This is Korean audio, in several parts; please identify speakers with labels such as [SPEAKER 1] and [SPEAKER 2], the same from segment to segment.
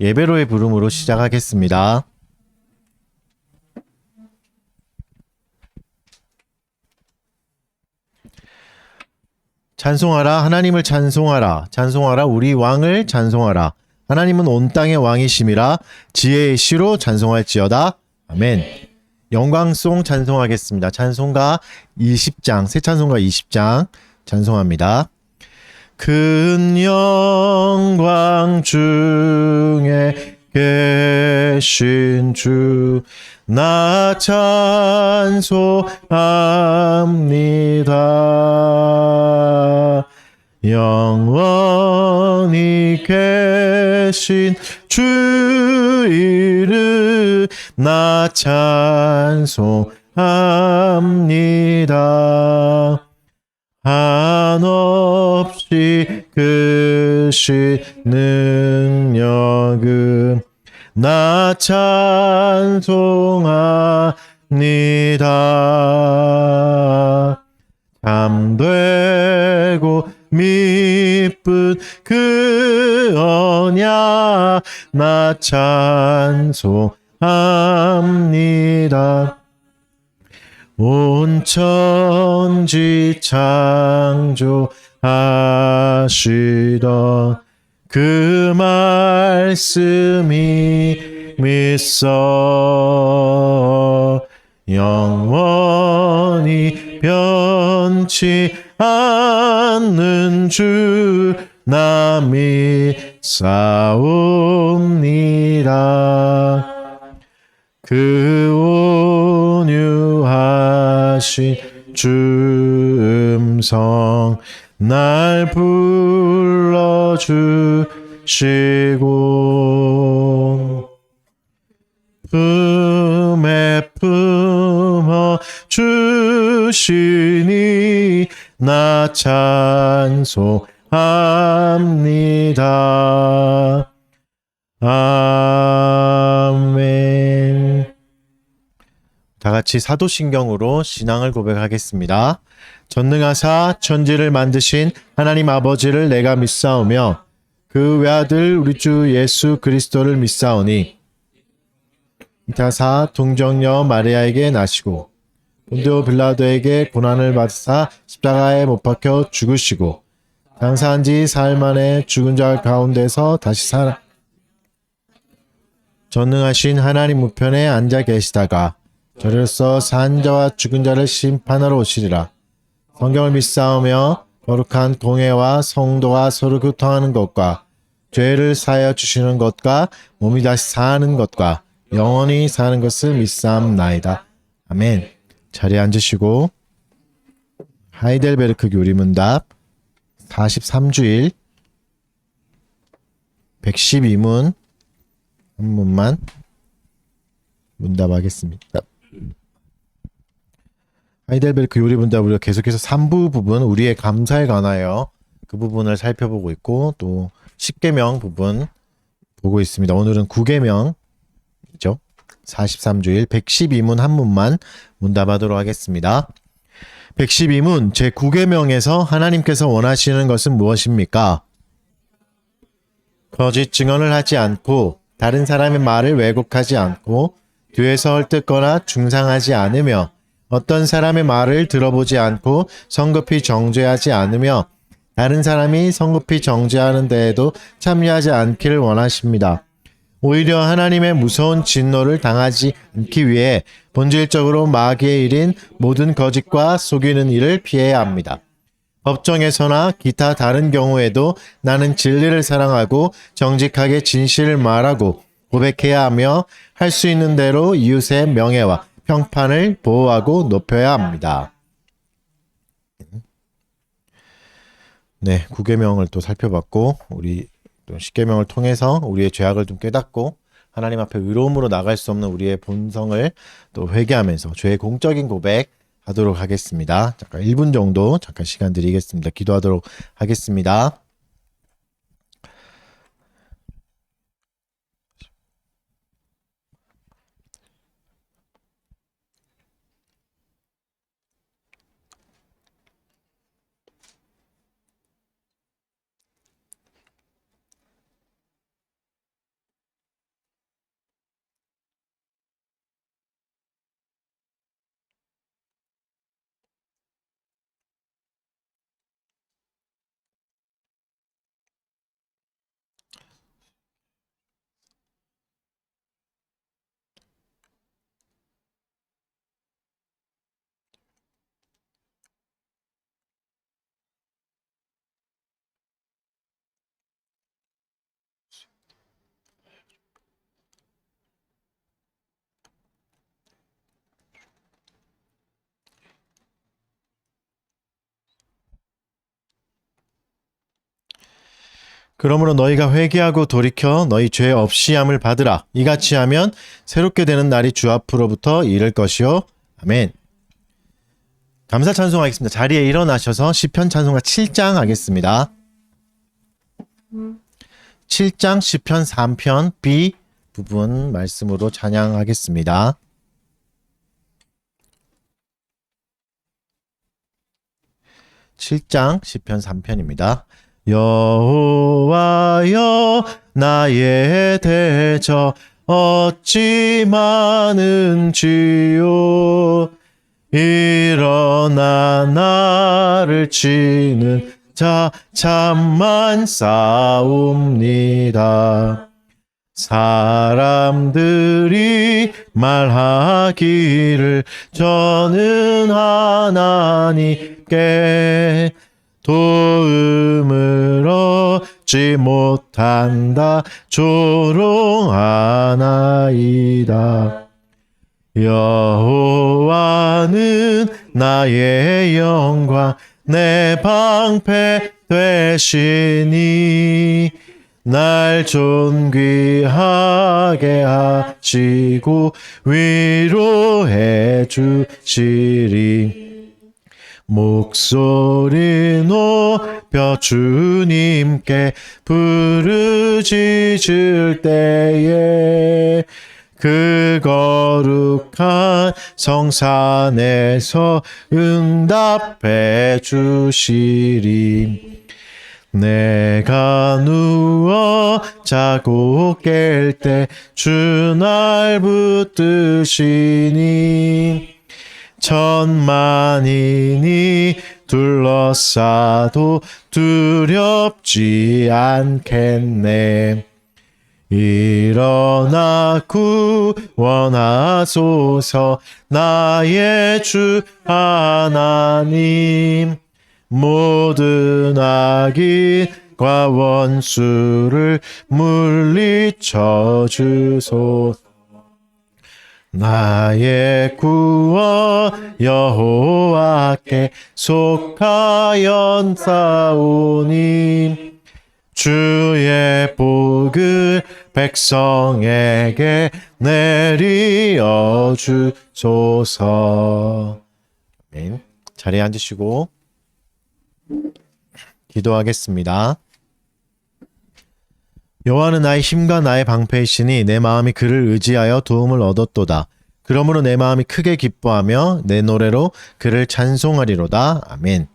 [SPEAKER 1] 예배로의 부름으로 시작하겠습니다. 찬송하라 하나님을 찬송하라 찬송하라 우리 왕을 찬송하라 하나님은 온 땅의 왕이심이라 지혜의 시로 찬송할지어다. 아멘. 영광송 찬송하겠습니다. 찬송가 20장 새 찬송가 20장 찬송합니다. 큰 영광 중에 계신 주 나 찬송합니다. 영원히 계신 주 이름 나 찬송합니다. 한없이 크신 능력은 나 찬송합니다. 참되고 미쁜 그 언약 나 찬송합니다. 온 천지 창조하시던 그 말씀이 믿어 영원히 변치 않는 주 나 믿사옵니다. 그 온유하신 주 음성 날 불러주시고 품에 품어 주시니 나 찬송합니다. 아멘. 다 같이 사도신경으로 신앙을 고백하겠습니다. 전능하사 천지를 만드신 하나님 아버지를 내가 믿사오며 그 외아들 우리 주 예수 그리스도를 믿사오니 이타사 동정녀 마리아에게 나시고 본디오 빌라도에게 고난을 받으사 십자가에 못 박혀 죽으시고 장사한 지 사흘 만에 죽은 자 가운데서 다시 살아 전능하신 하나님 우편에 앉아 계시다가 저로서 산 자와 죽은 자를 심판하러 오시리라. 성경을 믿사오며 거룩한 공회와 성도가 서로 교통하는 것과 죄를 사하여 주시는 것과 몸이 다시 사는 것과 영원히 사는 것을 믿사옵나이다. 아멘. 자리에 앉으시고 하이델베르크 교리문답 43주일 112문 한 문만 문답하겠습니다. 하이델베르크 요리문답 우리가 계속해서 3부 부분 우리의 감사에 관하여 그 부분을 살펴보고 있고 또 10계명 부분 보고 있습니다. 오늘은 9계명이죠. 43주일 112문 한 문만 문답하도록 하겠습니다. 112문 제9계명에서 하나님께서 원하시는 것은 무엇입니까? 거짓 증언을 하지 않고 다른 사람의 말을 왜곡하지 않고 뒤에서 헐뜯거나 중상하지 않으며 어떤 사람의 말을 들어보지 않고 성급히 정죄하지 않으며 다른 사람이 성급히 정죄하는 데에도 참여하지 않기를 원하십니다. 오히려 하나님의 무서운 진노를 당하지 않기 위해 본질적으로 마귀의 일인 모든 거짓과 속이는 일을 피해야 합니다. 법정에서나 기타 다른 경우에도 나는 진리를 사랑하고 정직하게 진실을 말하고 고백해야 하며 할 수 있는 대로 이웃의 명예와 평판을 보호하고 높여야 합니다. 네, 9계명을 또 살펴봤고 우리 또 10계명을 통해서 우리의 죄악을 좀 깨닫고 하나님 앞에 의로움으로 나갈 수 없는 우리의 본성을 또 회개하면서 죄의 공적인 고백 하도록 하겠습니다. 잠깐 1분 정도 잠깐 시간 드리겠습니다. 기도하도록 하겠습니다. 그러므로 너희가 회개하고 돌이켜 너희 죄 없이 함을 받으라. 이같이 하면 새롭게 되는 날이 주 앞으로부터 이를 것이요. 아멘. 감사 찬송하겠습니다. 자리에 일어나셔서 시편 찬송가 7장 하겠습니다. 7장 시편 3편 B 부분 말씀으로 찬양하겠습니다. (7장) 시편 3편입니다. 여호와여 나의 대저 어찌 많은지요. 일어나 나를 치는 자 참만 싸웁니다. 사람들이 말하기를 저는 하나님께 도움을 얻지 못한다 조롱하나이다. 여호와는 나의 영광 내 방패 되시니 날 존귀하게 하시고 위로해 주시리. 목소리 높여 주님께 부르짖을 때에 그 거룩한 성산에서 응답해 주시리. 내가 누워 자고 깰 때 주 날 붙드시니 천만인이 둘러싸도 두렵지 않겠네. 일어나 구원하소서 나의 주 하나님. 모든 악인과 원수를 물리쳐 주소서. 나의 구원 여호와께 속하였사오니 주의 복을 백성에게 내리어 주소서. 아멘. 자리에 앉으시고 기도하겠습니다. 여호와는 나의 힘과 나의 방패이시니 내 마음이 그를 의지하여 도움을 얻었도다. 그러므로 내 마음이 크게 기뻐하며 내 노래로 그를 찬송하리로다. 아멘.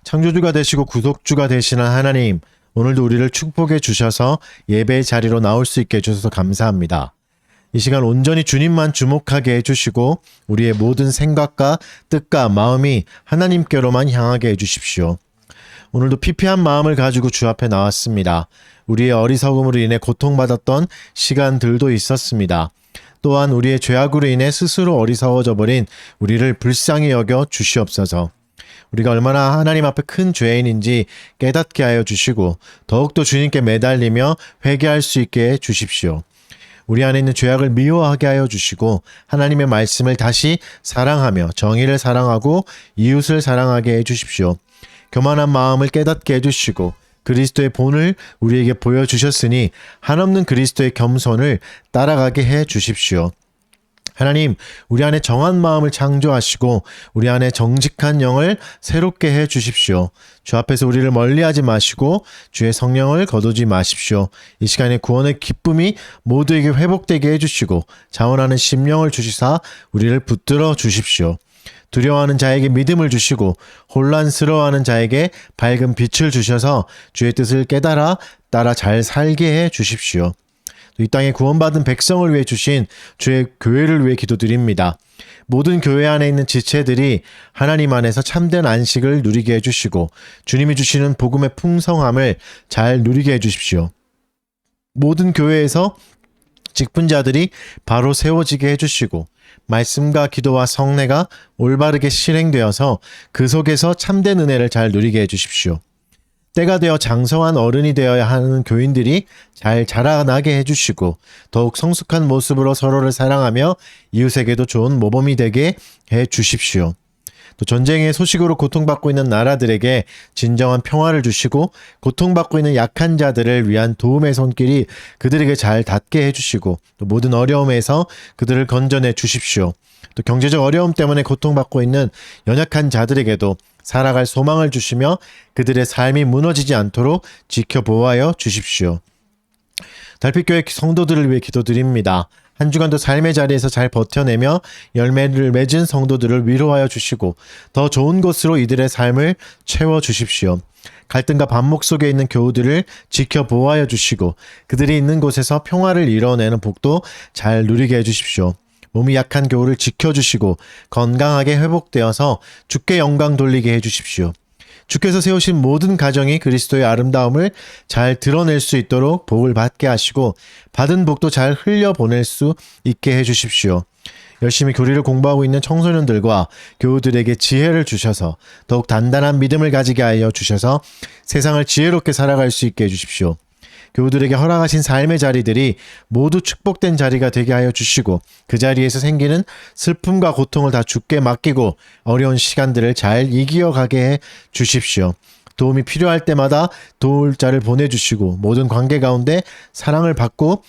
[SPEAKER 1] 창조주가 되시고 구속주가 되시는 하나님, 오늘도 우리를 축복해 주셔서 예배의 자리로 나올 수 있게 해주셔서 감사합니다. 이 시간 온전히 주님만 주목하게 해주시고 우리의 모든 생각과 뜻과 마음이 하나님께로만 향하게 해주십시오. 오늘도 피폐한 마음을 가지고 주 앞에 나왔습니다. 우리의 어리석음으로 인해 고통받았던 시간들도 있었습니다. 또한 우리의 죄악으로 인해 스스로 어리석어져 버린 우리를 불쌍히 여겨 주시옵소서. 우리가 얼마나 하나님 앞에 큰 죄인인지 깨닫게 하여 주시고 더욱더 주님께 매달리며 회개할 수 있게 해 주십시오. 우리 안에 있는 죄악을 미워하게 하여 주시고 하나님의 말씀을 다시 사랑하며 정의를 사랑하고 이웃을 사랑하게 해 주십시오. 교만한 마음을 깨닫게 해주시고 그리스도의 본을 우리에게 보여주셨으니 한없는 그리스도의 겸손을 따라가게 해 주십시오. 하나님, 우리 안에 정한 마음을 창조하시고 우리 안에 정직한 영을 새롭게 해 주십시오. 주 앞에서 우리를 멀리하지 마시고 주의 성령을 거두지 마십시오. 이 시간에 구원의 기쁨이 모두에게 회복되게 해주시고 자원하는 심령을 주시사 우리를 붙들어 주십시오. 두려워하는 자에게 믿음을 주시고 혼란스러워하는 자에게 밝은 빛을 주셔서 주의 뜻을 깨달아 따라 잘 살게 해 주십시오. 이 땅에 구원받은 백성을 위해 주신 주의 교회를 위해 기도드립니다. 모든 교회 안에 있는 지체들이 하나님 안에서 참된 안식을 누리게 해주시고 주님이 주시는 복음의 풍성함을 잘 누리게 해주십시오. 모든 교회에서 직분자들이 바로 세워지게 해주시고 말씀과 기도와 성례가 올바르게 실행되어서 그 속에서 참된 은혜를 잘 누리게 해주십시오. 때가 되어 장성한 어른이 되어야 하는 교인들이 잘 자라나게 해주시고 더욱 성숙한 모습으로 서로를 사랑하며 이웃에게도 좋은 모범이 되게 해주십시오. 또 전쟁의 소식으로 고통받고 있는 나라들에게 진정한 평화를 주시고 고통받고 있는 약한 자들을 위한 도움의 손길이 그들에게 잘 닿게 해주시고 또 모든 어려움에서 그들을 건져내 주십시오. 또 경제적 어려움 때문에 고통받고 있는 연약한 자들에게도 살아갈 소망을 주시며 그들의 삶이 무너지지 않도록 지켜보아여 주십시오. 달빛교회 성도들을 위해 기도드립니다. 한 주간도 삶의 자리에서 잘 버텨내며 열매를 맺은 성도들을 위로하여 주시고 더 좋은 것으로 이들의 삶을 채워주십시오. 갈등과 반목 속에 있는 교우들을 지켜보아여 주시고 그들이 있는 곳에서 평화를 이뤄내는 복도 잘 누리게 해주십시오. 몸이 약한 교우를 지켜주시고 건강하게 회복되어서 주께 영광 돌리게 해주십시오. 주께서 세우신 모든 가정이 그리스도의 아름다움을 잘 드러낼 수 있도록 복을 받게 하시고 받은 복도 잘 흘려보낼 수 있게 해주십시오. 열심히 교리를 공부하고 있는 청소년들과 교우들에게 지혜를 주셔서 더욱 단단한 믿음을 가지게 하여 주셔서 세상을 지혜롭게 살아갈 수 있게 해주십시오. 교우들에게 허락하신 삶의 자리들이 모두 축복된 자리가 되게 하여 주시고 그 자리에서 생기는 슬픔과 고통을 다 주께 맡기고 어려운 시간들을 잘 이겨가게 해 주십시오. 도움이 필요할 때마다 도울 자를 보내주시고 모든 관계 가운데 사랑을 받고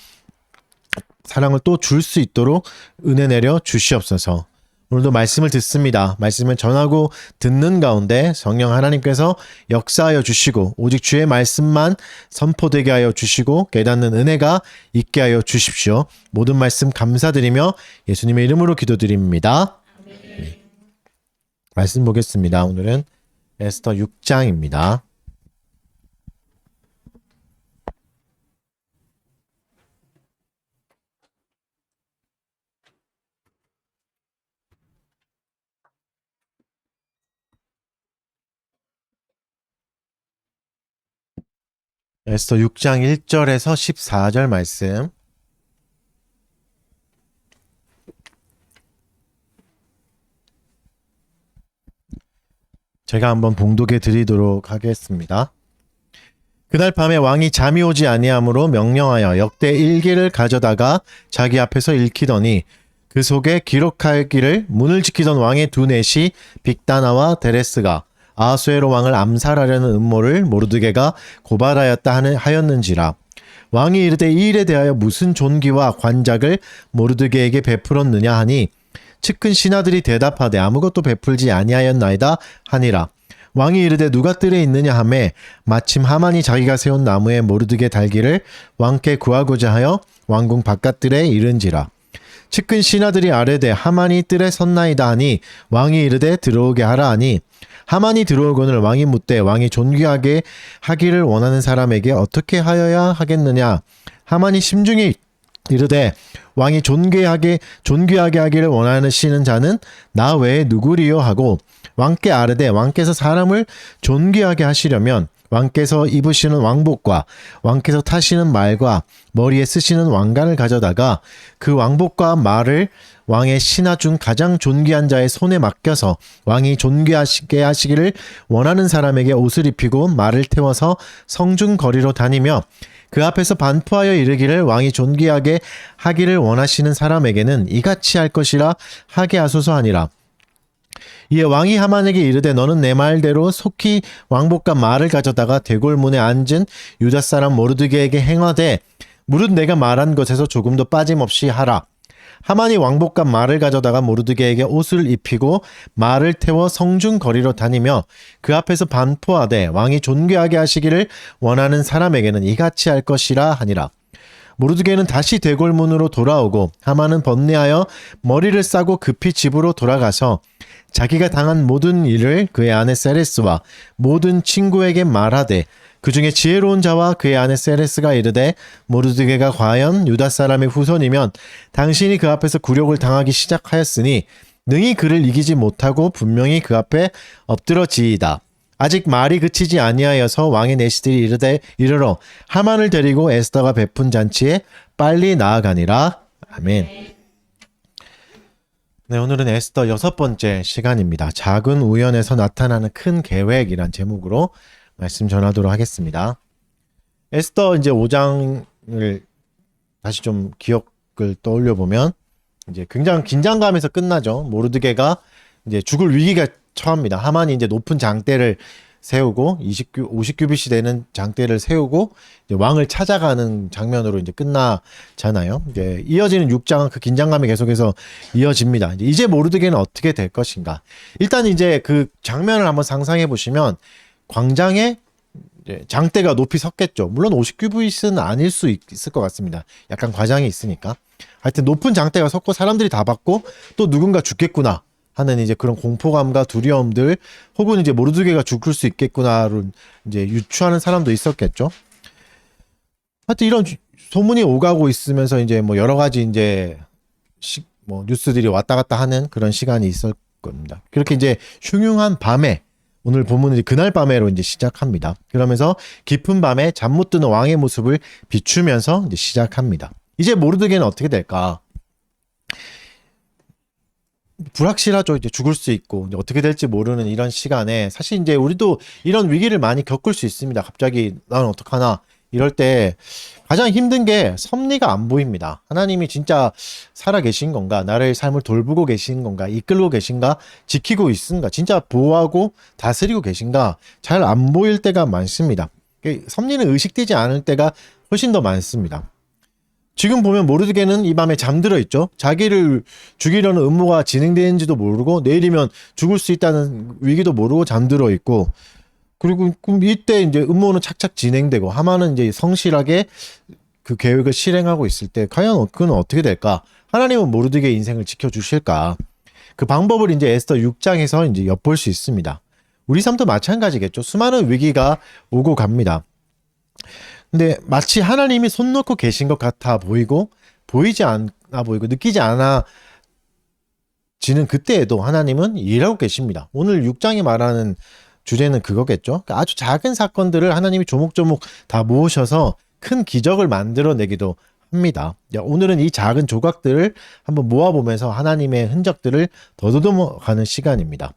[SPEAKER 1] 사랑을 또 줄 수 있도록 은혜 내려 주시옵소서. 오늘도 말씀을 듣습니다. 말씀을 전하고 듣는 가운데 성령 하나님께서 역사하여 주시고 오직 주의 말씀만 선포되게 하여 주시고 깨닫는 은혜가 있게 하여 주십시오. 모든 말씀 감사드리며 예수님의 이름으로 기도드립니다. 네. 말씀 보겠습니다. 오늘은 에스더 6장입니다. 에스더 6장 1절에서 14절 말씀. 제가 한번 봉독해 드리도록 하겠습니다. 그날 밤에 왕이 잠이 오지 아니하므로 명령하여 역대 일기를 가져다가 자기 앞에서 읽히더니 그 속에 기록하기를 문을 지키던 왕의 두 넷이 빅다나와 데레스가 아하수에로 왕을 암살하려는 음모를 모르드게가 고발하였다 하였는지라. 왕이 이르되 이 일에 대하여 무슨 존귀와 관작을 모르드게에게 베풀었느냐 하니 측근 신하들이 대답하되 아무것도 베풀지 아니하였나이다 하니라. 왕이 이르되 누가 뜰에 있느냐 하매 마침 하만이 자기가 세운 나무에 모르드게 달기를 왕께 구하고자 하여 왕궁 바깥뜰에 이른지라. 측근 신하들이 아뢰되 하만이 뜰에 섰나이다 하니 왕이 이르되 들어오게 하라 하니 하만이 들어오거늘 왕이 묻되 왕이 존귀하게 하기를 원하는 사람에게 어떻게 하여야 하겠느냐. 하만이 심중에 이르되 왕이 존귀하게 하기를 원하시는 자는 나 외에 누구리요 하고 왕께 아뢰되 왕께서 사람을 존귀하게 하시려면 왕께서 입으시는 왕복과 왕께서 타시는 말과 머리에 쓰시는 왕관을 가져다가 그 왕복과 말을 왕의 신하 중 가장 존귀한 자의 손에 맡겨서 왕이 존귀하게 하시기를 원하는 사람에게 옷을 입히고 말을 태워서 성중 거리로 다니며 그 앞에서 반포하여 이르기를 왕이 존귀하게 하기를 원하시는 사람에게는 이같이 할 것이라 하게 하소서 하니라. 이에 왕이 하만에게 이르되 너는 내 말대로 속히 왕복과 말을 가져다가 대궐문에 앉은 유다 사람 모르드게에게 행하되 무릇 내가 말한 것에서 조금도 빠짐없이 하라. 하만이 왕복과 말을 가져다가 모르드게에게 옷을 입히고 말을 태워 성중 거리로 다니며 그 앞에서 반포하되 왕이 존귀하게 하시기를 원하는 사람에게는 이같이 할 것이라 하니라. 모르드게는 다시 대궐문으로 돌아오고 하만은 번뇌하여 머리를 싸고 급히 집으로 돌아가서 자기가 당한 모든 일을 그의 아내 세레스와 모든 친구에게 말하되 그 중에 지혜로운 자와 그의 아내 세레스가 이르되 모르드게가 과연 유다 사람의 후손이면 당신이 그 앞에서 굴욕을 당하기 시작하였으니 능히 그를 이기지 못하고 분명히 그 앞에 엎드러지이다. 아직 말이 그치지 아니하여서 왕의 내시들이 이르러 하만을 데리고 에스더가 베푼 잔치에 빨리 나아가니라. 아멘. 네, 오늘은 에스더 6번째 시간입니다. 작은 우연에서 나타나는 큰 계획이란 제목으로 말씀 전하도록 하겠습니다. 에스더 이제 5장을 다시 좀 기억을 떠올려 보면 이제 굉장히 긴장감에서 끝나죠. 모르드게가 이제 죽을 위기가 처합니다. 하만이 이제 높은 장대를 세우고 50규빗이 되는 장대를 세우고 이제 왕을 찾아가는 장면으로 이제 끝나잖아요. 이제 이어지는 6장은 그 긴장감이 계속해서 이어집니다. 이제 모르드게는 어떻게 될 것인가? 일단 이제 그 장면을 한번 상상해 보시면 광장에 이제 장대가 높이 섰겠죠. 물론 50규빗은 아닐 수 있을 것 같습니다. 약간 과장이 있으니까. 하여튼 높은 장대가 섰고 사람들이 다 봤고 또 누군가 죽겠구나 하는 이제 그런 공포감과 두려움들 혹은 이제 모르드게가 죽을 수 있겠구나를 이제 유추하는 사람도 있었겠죠. 하여튼 이런 소문이 오가고 있으면서 이제 뭐 여러 가지 이제 뭐 뉴스들이 왔다 갔다 하는 그런 시간이 있을 겁니다. 그렇게 이제 흉흉한 밤에 오늘 본문은 이제 그날 밤에로 이제 시작합니다. 그러면서 깊은 밤에 잠 못 드는 왕의 모습을 비추면서 이제 시작합니다. 이제 모르드게는 어떻게 될까? 불확실하죠. 이제 죽을 수 있고 이제 어떻게 될지 모르는 이런 시간에 사실 이제 우리도 이런 위기를 많이 겪을 수 있습니다. 갑자기 나는 어떡하나 이럴 때 가장 힘든 게 섭리가 안 보입니다. 하나님이 진짜 살아 계신 건가? 나를 삶을 돌보고 계신 건가? 이끌고 계신가? 지키고 있은가? 진짜 보호하고 다스리고 계신가? 잘 안 보일 때가 많습니다. 섭리는 의식되지 않을 때가 훨씬 더 많습니다. 지금 보면 모르드게는 이 밤에 잠들어 있죠. 자기를 죽이려는 음모가 진행되는지도 모르고 내일이면 죽을 수 있다는 위기도 모르고 잠들어 있고 그리고 이때 이제 음모는 착착 진행되고 하만은 이제 성실하게 그 계획을 실행하고 있을 때 과연 그는 어떻게 될까? 하나님은 모르드게의 인생을 지켜주실까? 그 방법을 이제 에스더 6장에서 이제 엿볼 수 있습니다. 우리 삶도 마찬가지겠죠. 수많은 위기가 오고 갑니다. 근데 마치 하나님이 손 놓고 계신 것 같아 보이고 보이지 않아 보이고 느끼지 않아 지는 그때에도 하나님은 일하고 계십니다. 오늘 6장이 말하는 주제는 그거겠죠. 그러니까 아주 작은 사건들을 하나님이 조목조목 다 모으셔서 큰 기적을 만들어내기도 합니다. 오늘은 이 작은 조각들을 한번 모아보면서 하나님의 흔적들을 더듬어가는 시간입니다.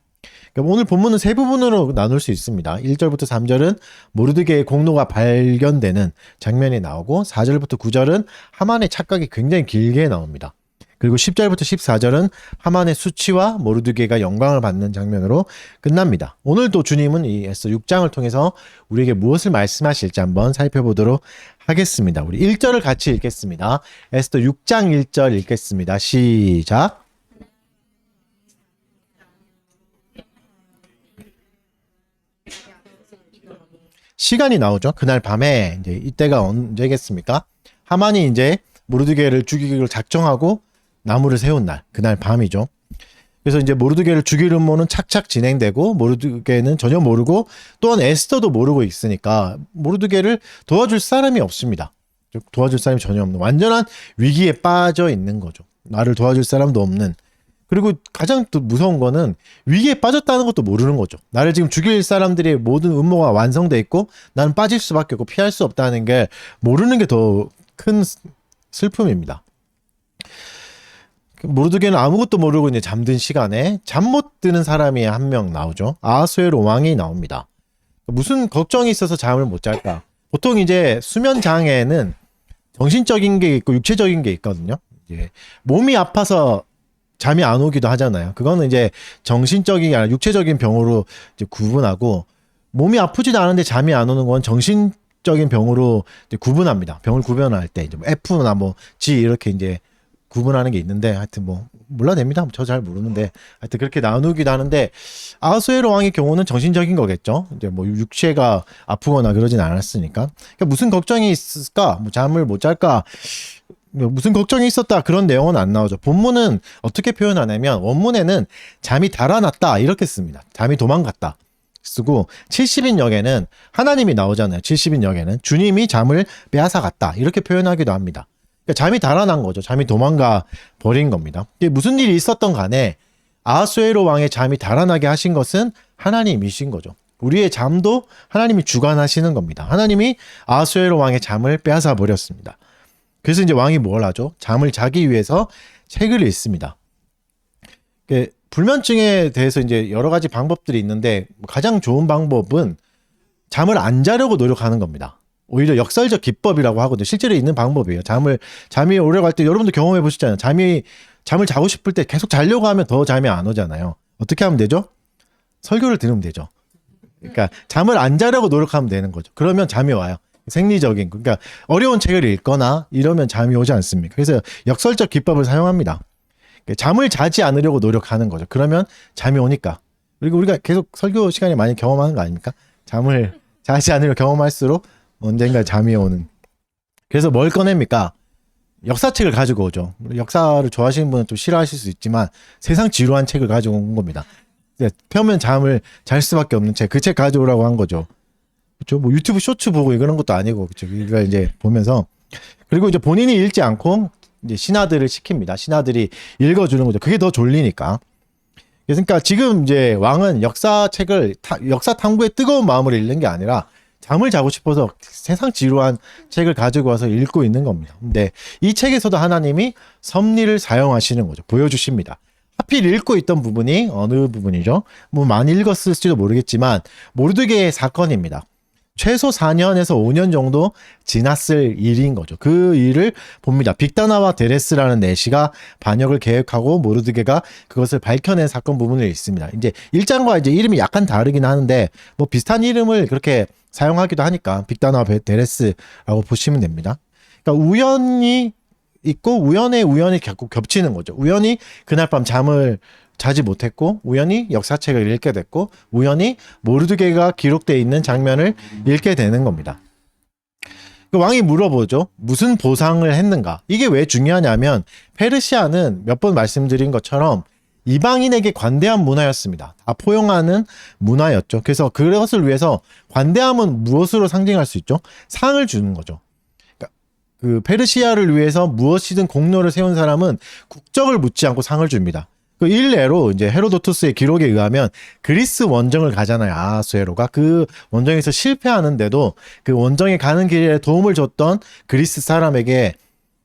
[SPEAKER 1] 오늘 본문은 세 부분으로 나눌 수 있습니다. 1절부터 3절은 모르드게의 공로가 발견되는 장면이 나오고 4절부터 9절은 하만의 착각이 굉장히 길게 나옵니다. 그리고 10절부터 14절은 하만의 수치와 모르드게가 영광을 받는 장면으로 끝납니다. 오늘도 주님은 이 에스더 6장을 통해서 우리에게 무엇을 말씀하실지 한번 살펴보도록 하겠습니다. 우리 1절을 같이 읽겠습니다. 에스더 6장 1절 읽겠습니다. 시작. 시간이 나오죠. 그날 밤에 이제 이때가 언제겠습니까? 하만이 이제 모르드게를 죽이기로 작정하고 나무를 세운 날, 그날 밤이죠. 그래서 이제 모르드게를 죽일 음모는 착착 진행되고 모르드게는 전혀 모르고 또한 에스더도 모르고 있으니까 모르드게를 도와줄 사람이 없습니다. 도와줄 사람이 전혀 없는 완전한 위기에 빠져 있는 거죠. 나를 도와줄 사람도 없는. 그리고 가장 또 무서운 거는 위기에 빠졌다는 것도 모르는 거죠. 나를 지금 죽일 사람들의 모든 음모가 완성돼 있고 나는 빠질 수밖에 없고 피할 수 없다는 게 모르는 게 더 큰 슬픔입니다. 모르드게는 아무것도 모르고 이제 잠든 시간에 잠 못 드는 사람이 한 명 나오죠. 아하수에로 왕이 나옵니다. 무슨 걱정이 있어서 잠을 못 잘까? 보통 이제 수면 장애는 정신적인 게 있고 육체적인 게 있거든요. 이제 몸이 아파서 잠이 안 오기도 하잖아요. 그거는 이제 정신적인 게 아니라 육체적인 병으로 이제 구분하고 몸이 아프지도 않은데 잠이 안 오는 건 정신적인 병으로 이제 구분합니다. 병을 구분할 때 이제 뭐 F나 뭐 G 이렇게 이제 구분하는 게 있는데 하여튼 뭐 몰라냅니다. 저 잘 모르는데 하여튼 그렇게 나누기도 하는데 아하수에로 왕의 경우는 정신적인 거겠죠. 이제 뭐 육체가 아프거나 그러진 않았으니까. 그러니까 무슨 걱정이 있을까? 뭐 잠을 못 잘까? 무슨 걱정이 있었다 그런 내용은 안 나오죠. 본문은 어떻게 표현하냐면 원문에는 잠이 달아났다 이렇게 씁니다. 잠이 도망갔다 쓰고 70인 역에는 하나님이 나오잖아요. 70인 역에는 주님이 잠을 빼앗아갔다 이렇게 표현하기도 합니다. 그러니까 잠이 달아난 거죠. 잠이 도망가 버린 겁니다. 무슨 일이 있었던 간에 아하수에로 왕의 잠이 달아나게 하신 것은 하나님이신 거죠. 우리의 잠도 하나님이 주관하시는 겁니다. 하나님이 아하수에로 왕의 잠을 빼앗아 버렸습니다. 그래서 이제 왕이 뭘 하죠? 잠을 자기 위해서 책을 읽습니다. 불면증에 대해서 이제 여러 가지 방법들이 있는데 가장 좋은 방법은 잠을 안 자려고 노력하는 겁니다. 오히려 역설적 기법이라고 하거든요. 실제로 있는 방법이에요. 잠이 오래 갈 때 여러분도 경험해 보시잖아요. 잠을 자고 싶을 때 계속 자려고 하면 더 잠이 안 오잖아요. 어떻게 하면 되죠? 설교를 들으면 되죠. 그러니까 잠을 안 자려고 노력하면 되는 거죠. 그러면 잠이 와요. 생리적인, 그러니까 어려운 책을 읽거나 이러면 잠이 오지 않습니까? 그래서 역설적 기법을 사용합니다. 잠을 자지 않으려고 노력하는 거죠. 그러면 잠이 오니까. 그리고 우리가 계속 설교 시간에 많이 경험하는 거 아닙니까? 잠을 자지 않으려 경험할수록 언젠가 잠이 오는. 그래서 뭘 꺼냅니까? 역사책을 가지고 오죠. 역사를 좋아하시는 분은 좀 싫어하실 수 있지만 세상 지루한 책을 가지고 온 겁니다. 펴면 잠을 잘 수밖에 없는 책, 그 책 가져오라고 한 거죠. 그렇죠? 뭐 유튜브 쇼츠 보고 이런 것도 아니고, 그렇죠? 우리가 이제 보면서, 그리고 이제 본인이 읽지 않고 이제 신하들을 시킵니다. 신하들이 읽어주는 거죠. 그게 더 졸리니까. 그러니까 지금 이제 왕은 역사책을 역사 탐구에 뜨거운 마음으로 읽는 게 아니라 잠을 자고 싶어서 세상 지루한 책을 가지고 와서 읽고 있는 겁니다. 근데 이 책에서도 하나님이 섭리를 사용하시는 거죠. 보여주십니다. 하필 읽고 있던 부분이 어느 부분이죠? 뭐 많이 읽었을지도 모르겠지만 모르드게의 사건입니다. 최소 4년에서 5년 정도 지났을 일인 거죠. 그 일을 봅니다. 빅다나와 데레스라는 내시가 반역을 계획하고 모르드게가 그것을 밝혀낸 사건 부분을 있습니다. 이제 1장과 이제 이름이 약간 다르긴 하는데 뭐 비슷한 이름을 그렇게 사용하기도 하니까 빅다나와 데레스라고 보시면 됩니다. 그러니까 우연이 있고 우연이 자꾸 겹치는 거죠. 우연히 그날 밤 잠을 자지 못했고 우연히 역사책을 읽게 됐고 우연히 모르드게가 기록되어 있는 장면을 읽게 되는 겁니다. 그 왕이 물어보죠. 무슨 보상을 했는가? 이게 왜 중요하냐면 페르시아는 몇 번 말씀드린 것처럼 이방인에게 관대한 문화였습니다. 다 포용하는 문화였죠. 그래서 그것을 위해서 관대함은 무엇으로 상징할 수 있죠? 상을 주는 거죠. 그러니까 그 페르시아를 위해서 무엇이든 공로를 세운 사람은 국적을 묻지 않고 상을 줍니다. 그 일례로 이제 헤로도투스의 기록에 의하면 그리스 원정을 가잖아요. 아하수에로가 그 원정에서 실패하는데도 그 원정에 가는 길에 도움을 줬던 그리스 사람에게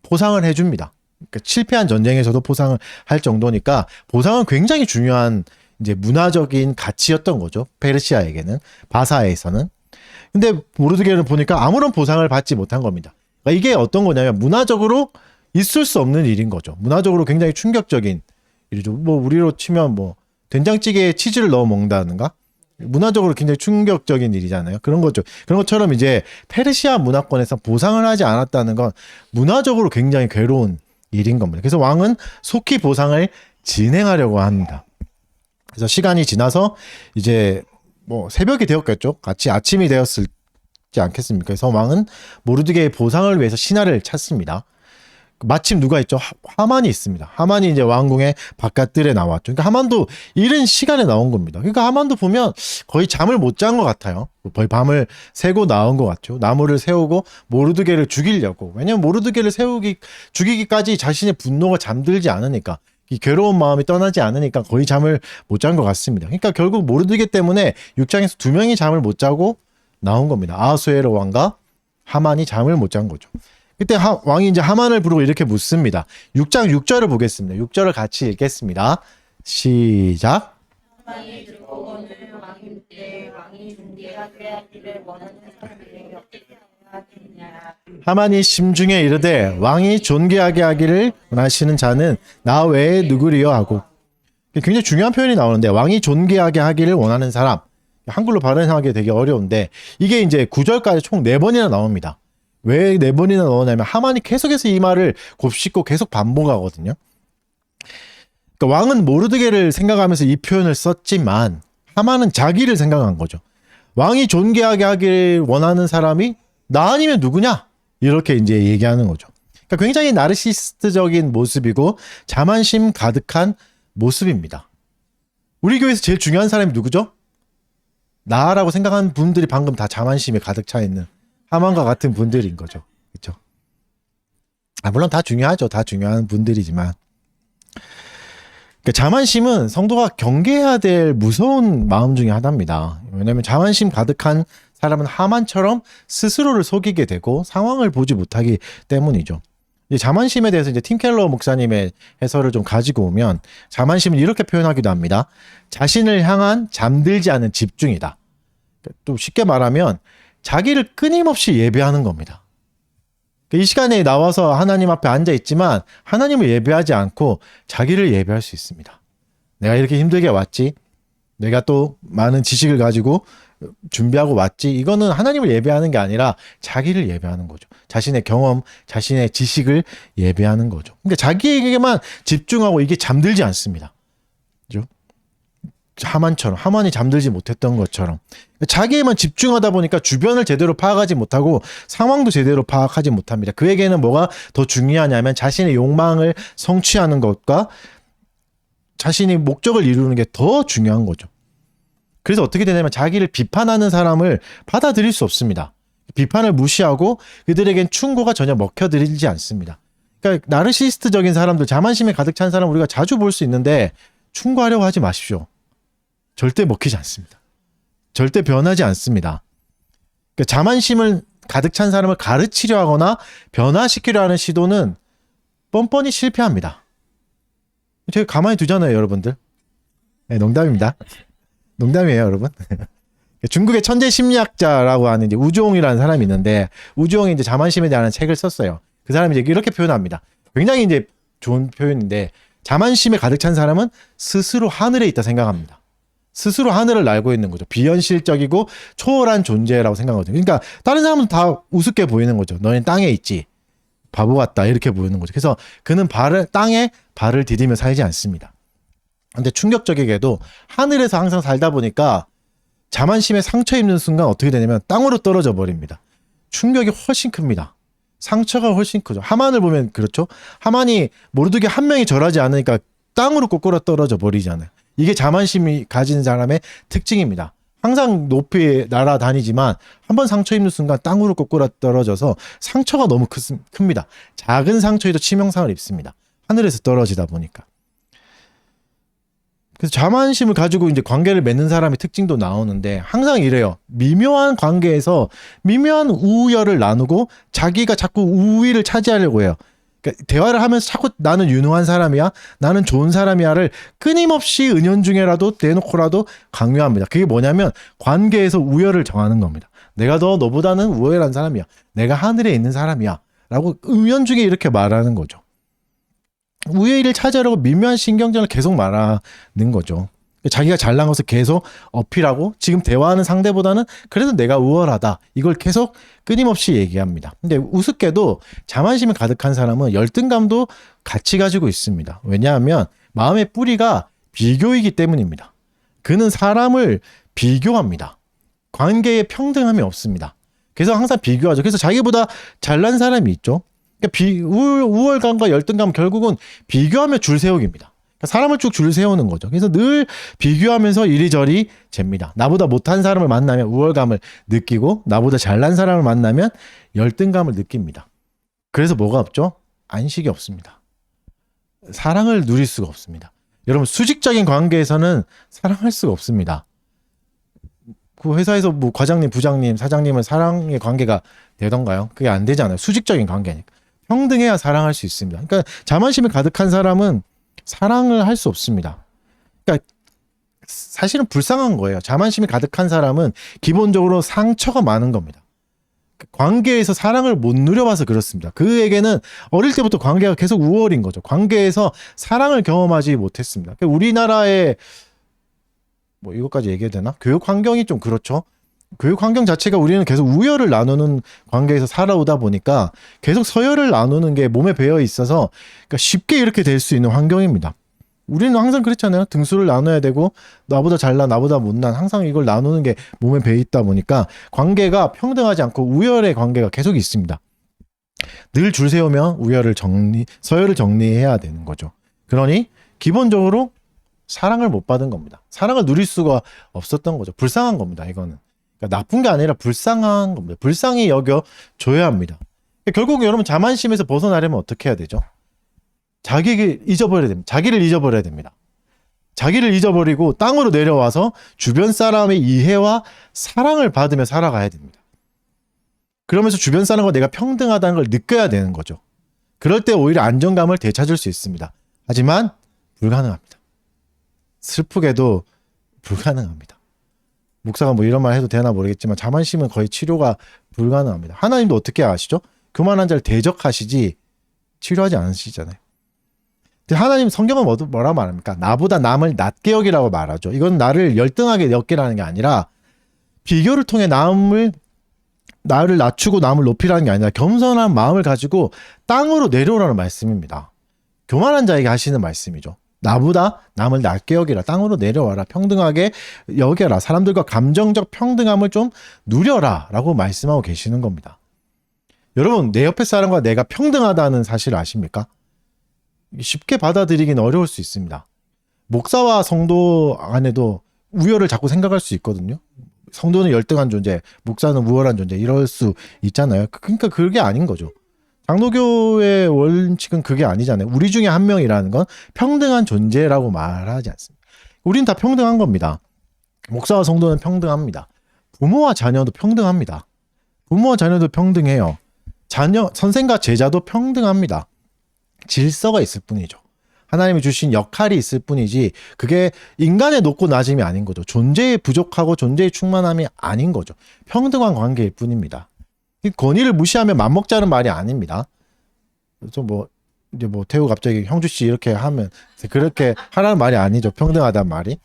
[SPEAKER 1] 보상을 해줍니다. 그러니까 실패한 전쟁에서도 보상을 할 정도니까 보상은 굉장히 중요한 이제 문화적인 가치였던 거죠. 페르시아에게는, 바사에서는. 근데 모르드게를 보니까 아무런 보상을 받지 못한 겁니다. 그러니까 이게 어떤 거냐면 문화적으로 있을 수 없는 일인 거죠. 문화적으로 굉장히 충격적인 일이죠. 뭐 우리로 치면 뭐 된장찌개에 치즈를 넣어 먹는다든가 문화적으로 굉장히 충격적인 일이잖아요. 그런 거죠. 그런 것처럼 이제 페르시아 문화권에서 보상을 하지 않았다는 건 문화적으로 굉장히 괴로운 일인 겁니다. 그래서 왕은 속히 보상을 진행하려고 합니다. 그래서 시간이 지나서 이제 뭐 새벽이 되었겠죠. 같이 아침이 되었을지 않겠습니까? 그래서 왕은 모르드게의 보상을 위해서 신하를 찾습니다. 마침 누가 있죠? 하만이 있습니다. 하만이 이제 왕궁의 바깥들에 나왔죠. 그러니까 하만도 이른 시간에 나온 겁니다. 그러니까 하만도 보면 거의 잠을 못 잔 것 같아요. 거의 밤을 새고 나온 것 같죠. 나무를 세우고 모르드게를 죽이려고. 왜냐면 모르드게를 죽이기까지 자신의 분노가 잠들지 않으니까, 이 괴로운 마음이 떠나지 않으니까 거의 잠을 못 잔 것 같습니다. 그러니까 결국 모르드게 때문에 6장에서 2명이 잠을 못 자고 나온 겁니다. 아하수에로 왕과 하만이 잠을 못 잔 거죠. 그때 왕이 이제 하만을 부르고 이렇게 묻습니다. 6장 6절을 보겠습니다. 6절을 같이 읽겠습니다. 시작.
[SPEAKER 2] 하만이 듣고 오늘 왕인께 왕이 준비하게 하기를 원하는 사람들에게 어떻게 하여야 하겠냐.
[SPEAKER 1] 하만이 심중에 이르되 왕이 존귀하게 하기를 원하시는 자는 나 외에 누구리요 하고. 굉장히 중요한 표현이 나오는데 왕이 존귀하게 하기를 원하는 사람. 한글로 발음하기 되게 어려운데 이게 이제 9절까지 총 4번이나 나옵니다. 왜 4번이나 넣었냐면 하만이 계속해서 이 말을 곱씹고 계속 반복하거든요. 그러니까 왕은 모르드게를 생각하면서 이 표현을 썼지만 하만은 자기를 생각한 거죠. 왕이 존귀하게 하길 원하는 사람이 나 아니면 누구냐? 이렇게 이제 얘기하는 거죠. 그러니까 굉장히 나르시스트적인 모습이고 자만심 가득한 모습입니다. 우리 교회에서 제일 중요한 사람이 누구죠? 나라고 생각하는 분들이 방금 다 자만심에 가득 차 있는 하만과 같은 분들인 거죠. 그렇죠? 물론 다 중요하죠. 다 중요한 분들이지만 그러니까 자만심은 성도가 경계해야 될 무서운 마음 중에 하나입니다. 왜냐하면 자만심 가득한 사람은 하만처럼 스스로를 속이게 되고 상황을 보지 못하기 때문이죠. 이제 자만심에 대해서 이제 팀 켈러 목사님의 해설을 좀 가지고 오면 자만심은 이렇게 표현하기도 합니다. 자신을 향한 잠들지 않은 집중이다. 또 쉽게 말하면 자기를 끊임없이 예배하는 겁니다. 이 시간에 나와서 하나님 앞에 앉아 있지만 하나님을 예배하지 않고 자기를 예배할 수 있습니다. 내가 이렇게 힘들게 왔지? 내가 또 많은 지식을 가지고 준비하고 왔지. 이거는 하나님을 예배하는 게 아니라 자기를 예배하는 거죠. 자신의 경험, 자신의 지식을 예배하는 거죠. 그러니까 자기에게만 집중하고 이게 잠들지 않습니다. 그죠? 하만이 잠들지 못했던 것처럼 자기에만 집중하다 보니까 주변을 제대로 파악하지 못하고 상황도 제대로 파악하지 못합니다. 그에게는 뭐가 더 중요하냐면 자신의 욕망을 성취하는 것과 자신이 목적을 이루는 게 더 중요한 거죠. 그래서 어떻게 되냐면 자기를 비판하는 사람을 받아들일 수 없습니다. 비판을 무시하고 그들에겐 충고가 전혀 먹혀들지 않습니다. 그러니까 나르시스트적인 사람들, 자만심에 가득 찬 사람 우리가 자주 볼 수 있는데 충고하려고 하지 마십시오. 절대 먹히지 않습니다. 절대 변하지 않습니다. 그러니까 자만심을 가득 찬 사람을 가르치려 하거나 변화시키려 하는 시도는 뻔뻔히 실패합니다. 제가 가만히 두잖아요, 여러분들. 네, 농담입니다. 농담이에요, 여러분. 중국의 천재 심리학자라고 하는 이제 우주홍이라는 사람이 있는데 우주홍이 이제 자만심에 대한 책을 썼어요. 그 사람이 이제 이렇게 표현합니다. 굉장히 이제 좋은 표현인데 자만심에 가득 찬 사람은 스스로 하늘에 있다 생각합니다. 스스로 하늘을 날고 있는 거죠. 비현실적이고 초월한 존재라고 생각하거든요. 그러니까 다른 사람은 다 우습게 보이는 거죠. 너는 땅에 있지. 바보 같다. 이렇게 보이는 거죠. 그래서 그는 땅에 발을 디디며 살지 않습니다. 근데 충격적이게도 하늘에서 항상 살다 보니까 자만심에 상처 입는 순간 어떻게 되냐면 땅으로 떨어져 버립니다. 충격이 훨씬 큽니다. 상처가 훨씬 크죠. 하만을 보면 그렇죠. 하만이 모르드게 한 명이 절하지 않으니까 땅으로 꼬꾸라 떨어져 버리잖아요. 이게 자만심이 가진 사람의 특징입니다. 항상 높이 날아다니지만 한번 상처 입는 순간 땅으로 꼬꾸라 떨어져서 상처가 너무 큽니다. 작은 상처에도 치명상을 입습니다. 하늘에서 떨어지다 보니까. 그래서 자만심을 가지고 이제 관계를 맺는 사람의 특징도 나오는데 항상 이래요. 미묘한 관계에서 미묘한 우열을 나누고 자기가 자꾸 우위를 차지하려고 해요. 그러니까 대화를 하면서 자꾸 나는 유능한 사람이야, 나는 좋은 사람이야를 끊임없이 은연중에라도 내놓고라도 강요합니다. 그게 뭐냐면 관계에서 우열을 정하는 겁니다. 내가 더 너보다는 우월한 사람이야, 내가 하늘에 있는 사람이야 라고 은연중에 이렇게 말하는 거죠. 우위를 차지하려고 미묘한 신경전을 계속 말하는 거죠. 자기가 잘난 것을 계속 어필하고 지금 대화하는 상대보다는 그래도 내가 우월하다. 이걸 계속 끊임없이 얘기합니다. 근데 우습게도 자만심이 가득한 사람은 열등감도 같이 가지고 있습니다. 왜냐하면 마음의 뿌리가 비교이기 때문입니다. 그는 사람을 비교합니다. 관계에 평등함이 없습니다. 그래서 항상 비교하죠. 그래서 자기보다 잘난 사람이 있죠. 그러니까 우월감과 열등감 결국은 비교하며 줄 세우기입니다. 그러니까 사람을 쭉 줄 세우는 거죠. 그래서 늘 비교하면서 이리저리 잽니다. 나보다 못한 사람을 만나면 우월감을 느끼고 나보다 잘난 사람을 만나면 열등감을 느낍니다. 그래서 뭐가 없죠? 안식이 없습니다. 사랑을 누릴 수가 없습니다. 여러분 수직적인 관계에서는 사랑할 수가 없습니다. 그 회사에서 뭐 과장님, 부장님, 사장님은 사랑의 관계가 되던가요? 그게 안 되잖아요. 수직적인 관계니까. 평등해야 사랑할 수 있습니다. 그러니까 자만심이 가득한 사람은 사랑을 할 수 없습니다. 그러니까 사실은 불쌍한 거예요. 자만심이 가득한 사람은 기본적으로 상처가 많은 겁니다. 관계에서 사랑을 못 누려봐서 그렇습니다. 그에게는 어릴 때부터 관계가 계속 우월인 거죠. 관계에서 사랑을 경험하지 못했습니다. 그러니까 우리나라의 뭐 이것까지 얘기해야 되나? 교육 환경이 좀 그렇죠. 교육 환경 자체가 우리는 계속 우열을 나누는 관계에서 살아오다 보니까 계속 서열을 나누는 게 몸에 배어 있어서 그러니까 쉽게 이렇게 될 수 있는 환경입니다. 우리는 항상 그랬잖아요. 등수를 나눠야 되고 나보다 잘난 나보다 못난 항상 이걸 나누는 게 몸에 배어 있다 보니까 관계가 평등하지 않고 우열의 관계가 계속 있습니다. 늘 줄 세우며 서열을 정리해야 되는 거죠. 그러니 기본적으로 사랑을 못 받은 겁니다. 사랑을 누릴 수가 없었던 거죠. 불쌍한 겁니다. 이거는. 그러니까 나쁜 게 아니라 불쌍한 겁니다. 불쌍히 여겨줘야 합니다. 결국 여러분 자만심에서 벗어나려면 어떻게 해야 되죠? 자기를 잊어버려야 됩니다. 자기를 잊어버리고 땅으로 내려와서 주변 사람의 이해와 사랑을 받으며 살아가야 됩니다. 그러면서 주변 사람과 내가 평등하다는 걸 느껴야 되는 거죠. 그럴 때 오히려 안정감을 되찾을 수 있습니다. 하지만 불가능합니다. 슬프게도 불가능합니다. 목사가 뭐 이런 말 해도 되나 모르겠지만 자만심은 거의 치료가 불가능합니다. 하나님도 어떻게 아시죠? 그만한 자를 대적하시지 치료하지 않으시잖아요. 근데 하나님 성경은 뭐라 말합니까? 나보다 남을 낮게 여기라고 말하죠. 이건 나를 열등하게 여기라는 게 아니라 비교를 통해 나를 낮추고 남을 높이라는 게 아니라 겸손한 마음을 가지고 땅으로 내려오라는 말씀입니다. 교만한 자에게 하시는 말씀이죠. 나보다 남을 낮게 여기라. 땅으로 내려와라. 평등하게 여겨라. 사람들과 감정적 평등함을 좀 누려라. 라고 말씀하고 계시는 겁니다. 여러분, 내 옆에 사람과 내가 평등하다는 사실을 아십니까? 쉽게 받아들이기는 어려울 수 있습니다. 목사와 성도 안에도 우열을 자꾸 생각할 수 있거든요. 성도는 열등한 존재, 목사는 우월한 존재, 이럴 수 있잖아요. 그러니까 그게 아닌 거죠. 장로교의 원칙은 그게 아니잖아요. 우리 중에 한 명이라는 건 평등한 존재라고 말하지 않습니다. 우린 다 평등한 겁니다. 목사와 성도는 평등합니다. 부모와 자녀도 평등합니다. 부모와 자녀도 평등해요. 선생과 제자도 평등합니다. 질서가 있을 뿐이죠. 하나님이 주신 역할이 있을 뿐이지 그게 인간의 높고 낮음이 아닌 거죠. 존재의 부족하고 존재의 충만함이 아닌 거죠. 평등한 관계일 뿐입니다. 이 권위를 무시하면 맘먹자는 말이 아닙니다. 이제 태우 갑자기 형주 씨 이렇게 하면 그렇게 하라는 말이 아니죠. 평등하다는 말이.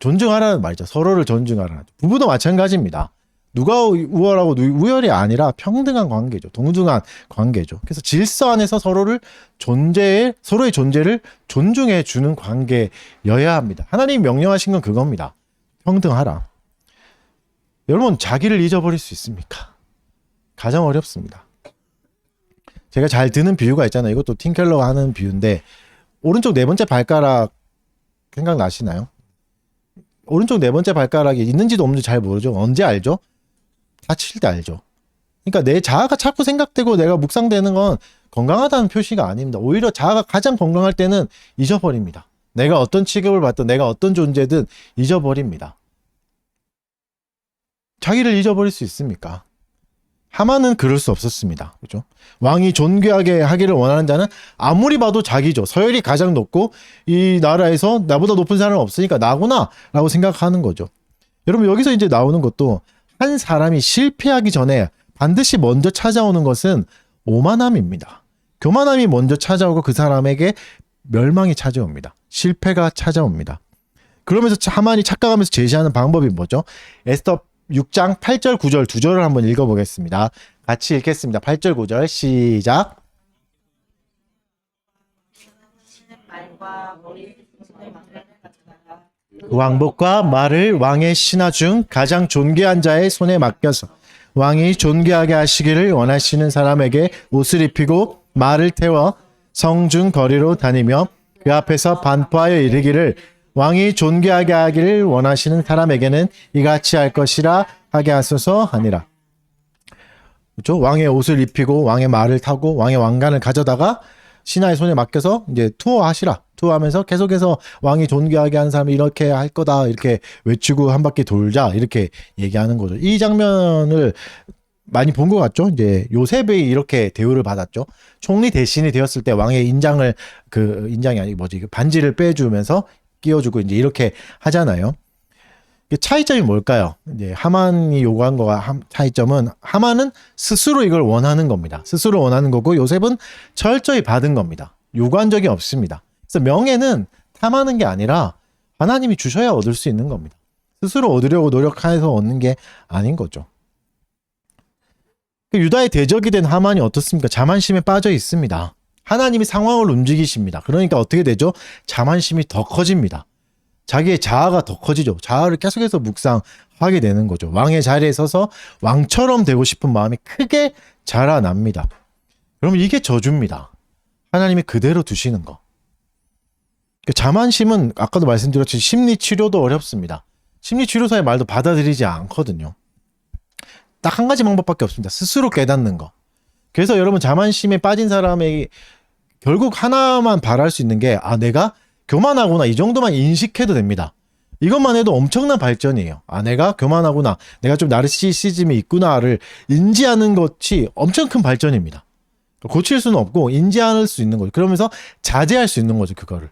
[SPEAKER 1] 존중하라는 말이죠. 서로를 존중하라는. 부부도 마찬가지입니다. 누가 우월하고 우열이 아니라 평등한 관계죠. 동등한 관계죠. 그래서 질서 안에서 서로의 존재를 존중해 주는 관계여야 합니다. 하나님이 명령하신 건 그겁니다. 평등하라. 여러분, 자기를 잊어버릴 수 있습니까? 가장 어렵습니다. 제가 잘 드는 비유가 있잖아요. 이것도 팀켈러가 하는 비유인데 오른쪽 네 번째 발가락 생각나시나요? 오른쪽 네 번째 발가락이 있는지도 없는지 잘 모르죠. 언제 알죠? 다칠 때 알죠. 그러니까 내 자아가 자꾸 생각되고 내가 묵상되는 건 건강하다는 표시가 아닙니다. 오히려 자아가 가장 건강할 때는 잊어버립니다. 내가 어떤 취급을 받든 내가 어떤 존재든 잊어버립니다. 자기를 잊어버릴 수 있습니까? 하만은 그럴 수 없었습니다. 그죠? 왕이 존귀하게 하기를 원하는 자는 아무리 봐도 자기죠. 서열이 가장 높고 이 나라에서 나보다 높은 사람은 없으니까 나구나 라고 생각하는 거죠. 여러분, 여기서 이제 나오는 것도 한 사람이 실패하기 전에 반드시 먼저 찾아오는 것은 오만함입니다. 교만함이 먼저 찾아오고 그 사람에게 멸망이 찾아옵니다. 실패가 찾아옵니다. 그러면서 하만이 착각하면서 제시하는 방법이 뭐죠? 에스더 6장 8절 9절 두 절을 한번 읽어보겠습니다. 같이 읽겠습니다. 8절 9절 시작. 왕복과 말을 왕의 신하 중 가장 존귀한 자의 손에 맡겨서 왕이 존귀하게 하시기를 원하시는 사람에게 옷을 입히고 말을 태워 성중 거리로 다니며 그 앞에서 반포하여 이르기를 왕이 존귀하게 하기를 원하시는 사람에게는 이같이 할 것이라 하게 하소서 하니라. 그렇죠? 왕의 옷을 입히고 왕의 말을 타고 왕의 왕관을 가져다가 신하의 손에 맡겨서 이제 투어하시라. 투어하면서 계속해서 왕이 존귀하게 하는 사람이 이렇게 할 거다. 이렇게 외치고 한 바퀴 돌자. 이렇게 얘기하는 거죠. 이 장면을 많이 본 것 같죠? 이제 요셉이 이렇게 대우를 받았죠. 총리 대신이 되었을 때 왕의 인장이 아니고 반지를 빼주면서 끼워주고 이제 이렇게 하잖아요. 차이점이 뭘까요? 이제 하만이 요구한 거가 차이점은 하만은 스스로 이걸 원하는 겁니다. 스스로 원하는 거고 요셉은 철저히 받은 겁니다. 요구한 적이 없습니다. 그래서 명예는 탐하는 게 아니라 하나님이 주셔야 얻을 수 있는 겁니다. 스스로 얻으려고 노력해서 얻는 게 아닌 거죠. 유다의 대적이 된 하만이 어떻습니까? 자만심에 빠져 있습니다. 하나님이 상황을 움직이십니다. 그러니까 어떻게 되죠? 자만심이 더 커집니다. 자기의 자아가 더 커지죠. 자아를 계속해서 묵상하게 되는 거죠. 왕의 자리에 서서 왕처럼 되고 싶은 마음이 크게 자라납니다. 그럼 이게 저주입니다. 하나님이 그대로 두시는 거. 자만심은 아까도 말씀드렸듯이 심리치료도 어렵습니다. 심리치료사의 말도 받아들이지 않거든요. 딱 한 가지 방법밖에 없습니다. 스스로 깨닫는 거. 그래서 여러분, 자만심에 빠진 사람에게 결국 하나만 바랄 수 있는 게 내가 교만하구나, 이 정도만 인식해도 됩니다. 이것만 해도 엄청난 발전이에요. 내가 교만하구나, 내가 좀 나르시시즘이 있구나를 인지하는 것이 엄청 큰 발전입니다. 고칠 수는 없고 인지할 수 있는 거죠. 그러면서 자제할 수 있는 거죠, 그거를.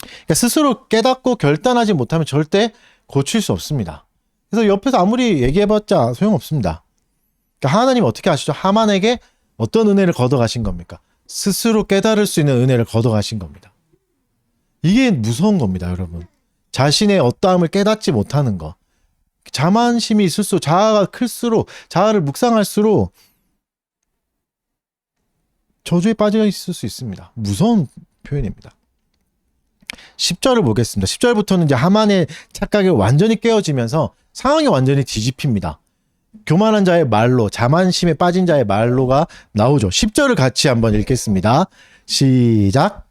[SPEAKER 1] 그러니까 스스로 깨닫고 결단하지 못하면 절대 고칠 수 없습니다. 그래서 옆에서 아무리 얘기해봤자 소용없습니다. 그러니까 하나님 어떻게 하시죠? 하만에게 어떤 은혜를 걷어가신 겁니까? 스스로 깨달을 수 있는 은혜를 거둬가신 겁니다. 이게 무서운 겁니다, 여러분. 자신의 어떠함을 깨닫지 못하는 거. 자만심이 있을수록, 자아가 클수록, 자아를 묵상할수록 저주에 빠져 있을 수 있습니다. 무서운 표현입니다. 10절을 보겠습니다. 10절부터는 이제 하만의 착각이 완전히 깨어지면서 상황이 완전히 뒤집힙니다. 교만한 자의 말로, 자만심에 빠진 자의 말로가 나오죠. 10절을 같이 한번 읽겠습니다. 시작.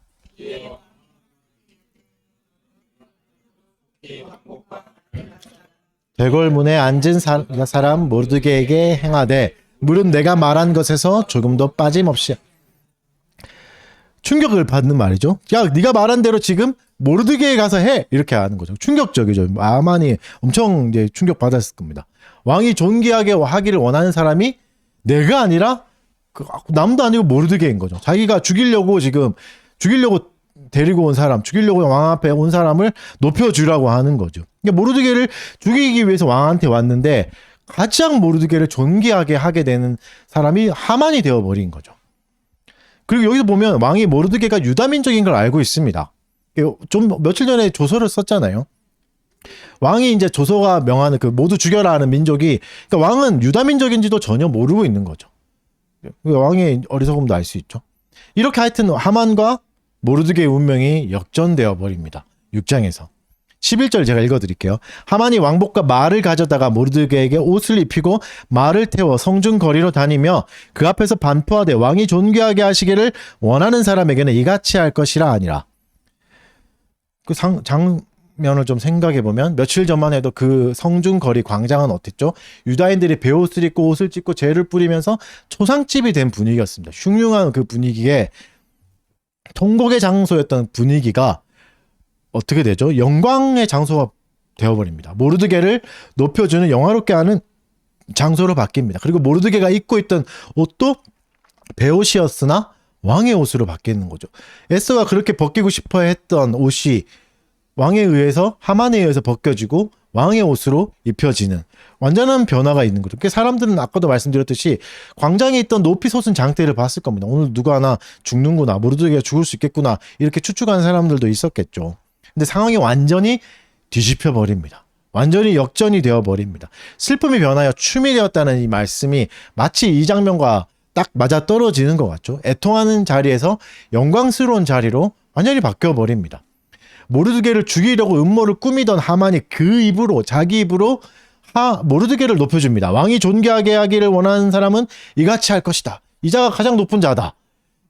[SPEAKER 1] 대궐문에 앉은 사람 모르드게에게 행하되 물은 내가 말한 것에서 조금도 빠짐없이. 충격을 받는 말이죠. 야, 네가 말한 대로 지금 모르드게에 가서 해, 이렇게 하는 거죠. 충격적이죠. 하만이 엄청 이제 충격받았을 겁니다. 왕이 존귀하게 하기를 원하는 사람이 내가 아니라 남도 아니고 모르드게인 거죠. 자기가 죽이려고 데리고 온 사람, 죽이려고 왕 앞에 온 사람을 높여주라고 하는 거죠. 그러니까 모르드게를 죽이기 위해서 왕한테 왔는데 가장 모르드게를 존귀하게 하게 되는 사람이 하만이 되어버린 거죠. 그리고 여기서 보면 왕이 모르드게가 유다민족인 걸 알고 있습니다. 좀 며칠 전에 조서를 썼잖아요. 왕이 이제 조서가 명하는 그 모두 죽여라 하는 민족이, 그러니까 왕은 유다민족인지도 전혀 모르고 있는 거죠. 왕의 어리석음도 알 수 있죠. 이렇게 하여튼 하만과 모르드게의 운명이 역전되어 버립니다. 6장에서 11절 제가 읽어드릴게요. 하만이 왕복과 말을 가져다가 모르드게에게 옷을 입히고 말을 태워 성중 거리로 다니며 그 앞에서 반포하되 왕이 존귀하게 하시기를 원하는 사람에게는 이같이 할 것이라 아니라. 그 장면을 좀 생각해 보면 며칠 전만 해도 그 성중 거리 광장은 어땠죠? 유다인들이 베옷을 입고 옷을 찢고 재를 뿌리면서 초상집이 된 분위기였습니다. 흉흉한 그 분위기에 통곡의 장소였던 분위기가 어떻게 되죠? 영광의 장소가 되어버립니다. 모르드게를 높여주는, 영화롭게 하는 장소로 바뀝니다. 그리고 모르드게가 입고 있던 옷도 베옷이었으나 왕의 옷으로 바뀌는 거죠. 에스더가 그렇게 벗기고 싶어 했던 옷이 왕에 의해서, 하만에 의해서 벗겨지고 왕의 옷으로 입혀지는 완전한 변화가 있는 거죠. 사람들은 아까도 말씀드렸듯이 광장에 있던 높이 솟은 장대를 봤을 겁니다. 오늘 누가 하나 죽는구나, 모르드게가 죽을 수 있겠구나, 이렇게 추측하는 사람들도 있었겠죠. 근데 상황이 완전히 뒤집혀 버립니다. 완전히 역전이 되어 버립니다. 슬픔이 변하여 춤이 되었다는 이 말씀이 마치 이 장면과 딱 맞아 떨어지는 것 같죠. 애통하는 자리에서 영광스러운 자리로 완전히 바뀌어 버립니다. 모르드게를 죽이려고 음모를 꾸미던 하만이 그 입으로, 자기 입으로 모르드게를 높여줍니다. 왕이 존귀하게 하기를 원하는 사람은 이같이 할 것이다. 이 자가 가장 높은 자다.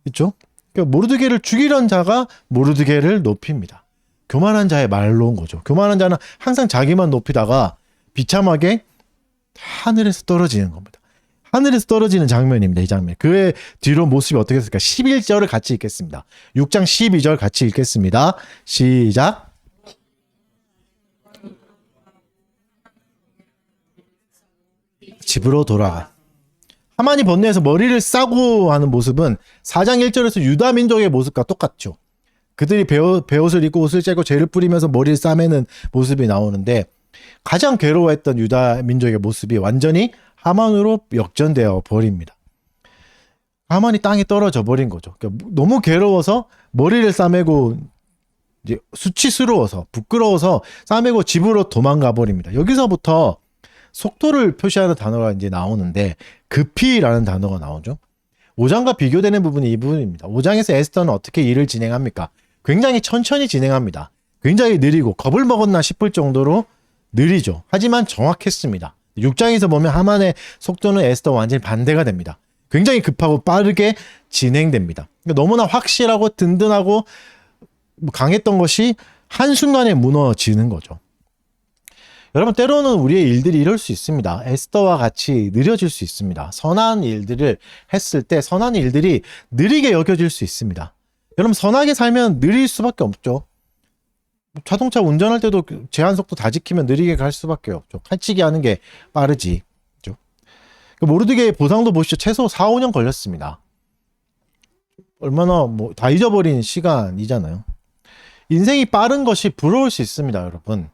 [SPEAKER 1] 있죠? 그러니까 모르드게를 죽이려는 자가 모르드게를 높입니다. 교만한 자의 말로 온 거죠. 교만한 자는 항상 자기만 높이다가 비참하게 하늘에서 떨어지는 겁니다. 하늘에서 떨어지는 장면입니다. 이 장면. 그의 뒤로 모습이 어떻게 됐을까? 11절을 같이 읽겠습니다. 6장 12절 같이 읽겠습니다. 시작. 집으로 돌아가. 하만이 번뇌에서 머리를 싸고 하는 모습은 4장 1절에서 유다 민족의 모습과 똑같죠. 그들이 베옷을 입고 옷을 째고 재를 뿌리면서 머리를 싸매는 모습이 나오는데 가장 괴로워했던 유다 민족의 모습이 완전히 하만으로 역전되어 버립니다. 하만이 땅에 떨어져 버린 거죠. 그러니까 너무 괴로워서 머리를 싸매고 이제 수치스러워서 부끄러워서 싸매고 집으로 도망가 버립니다. 여기서부터 속도를 표시하는 단어가 이제 나오는데 급히라는 단어가 나오죠. 5장과 비교되는 부분이 이 부분입니다. 5장에서 에스더는 어떻게 일을 진행합니까? 굉장히 천천히 진행합니다. 굉장히 느리고 겁을 먹었나 싶을 정도로 느리죠. 하지만 정확했습니다. 6장에서 보면 하만의 속도는 에스더와 완전히 반대가 됩니다. 굉장히 급하고 빠르게 진행됩니다. 그러니까 너무나 확실하고 든든하고 강했던 것이 한순간에 무너지는 거죠. 여러분, 때로는 우리의 일들이 이럴 수 있습니다. 에스더와 같이 느려질 수 있습니다. 선한 일들을 했을 때 선한 일들이 느리게 여겨질 수 있습니다. 여러분, 선하게 살면 느릴 수밖에 없죠. 자동차 운전할 때도 제한속도 다 지키면 느리게 갈 수밖에 없죠. 칼치기 하는 게 빠르지. 그렇죠? 모르드게의 보상도 보시죠. 최소 4, 5년 걸렸습니다. 얼마나 다 잊어버린 시간이잖아요. 인생이 빠른 것이 부러울 수 있습니다, 여러분.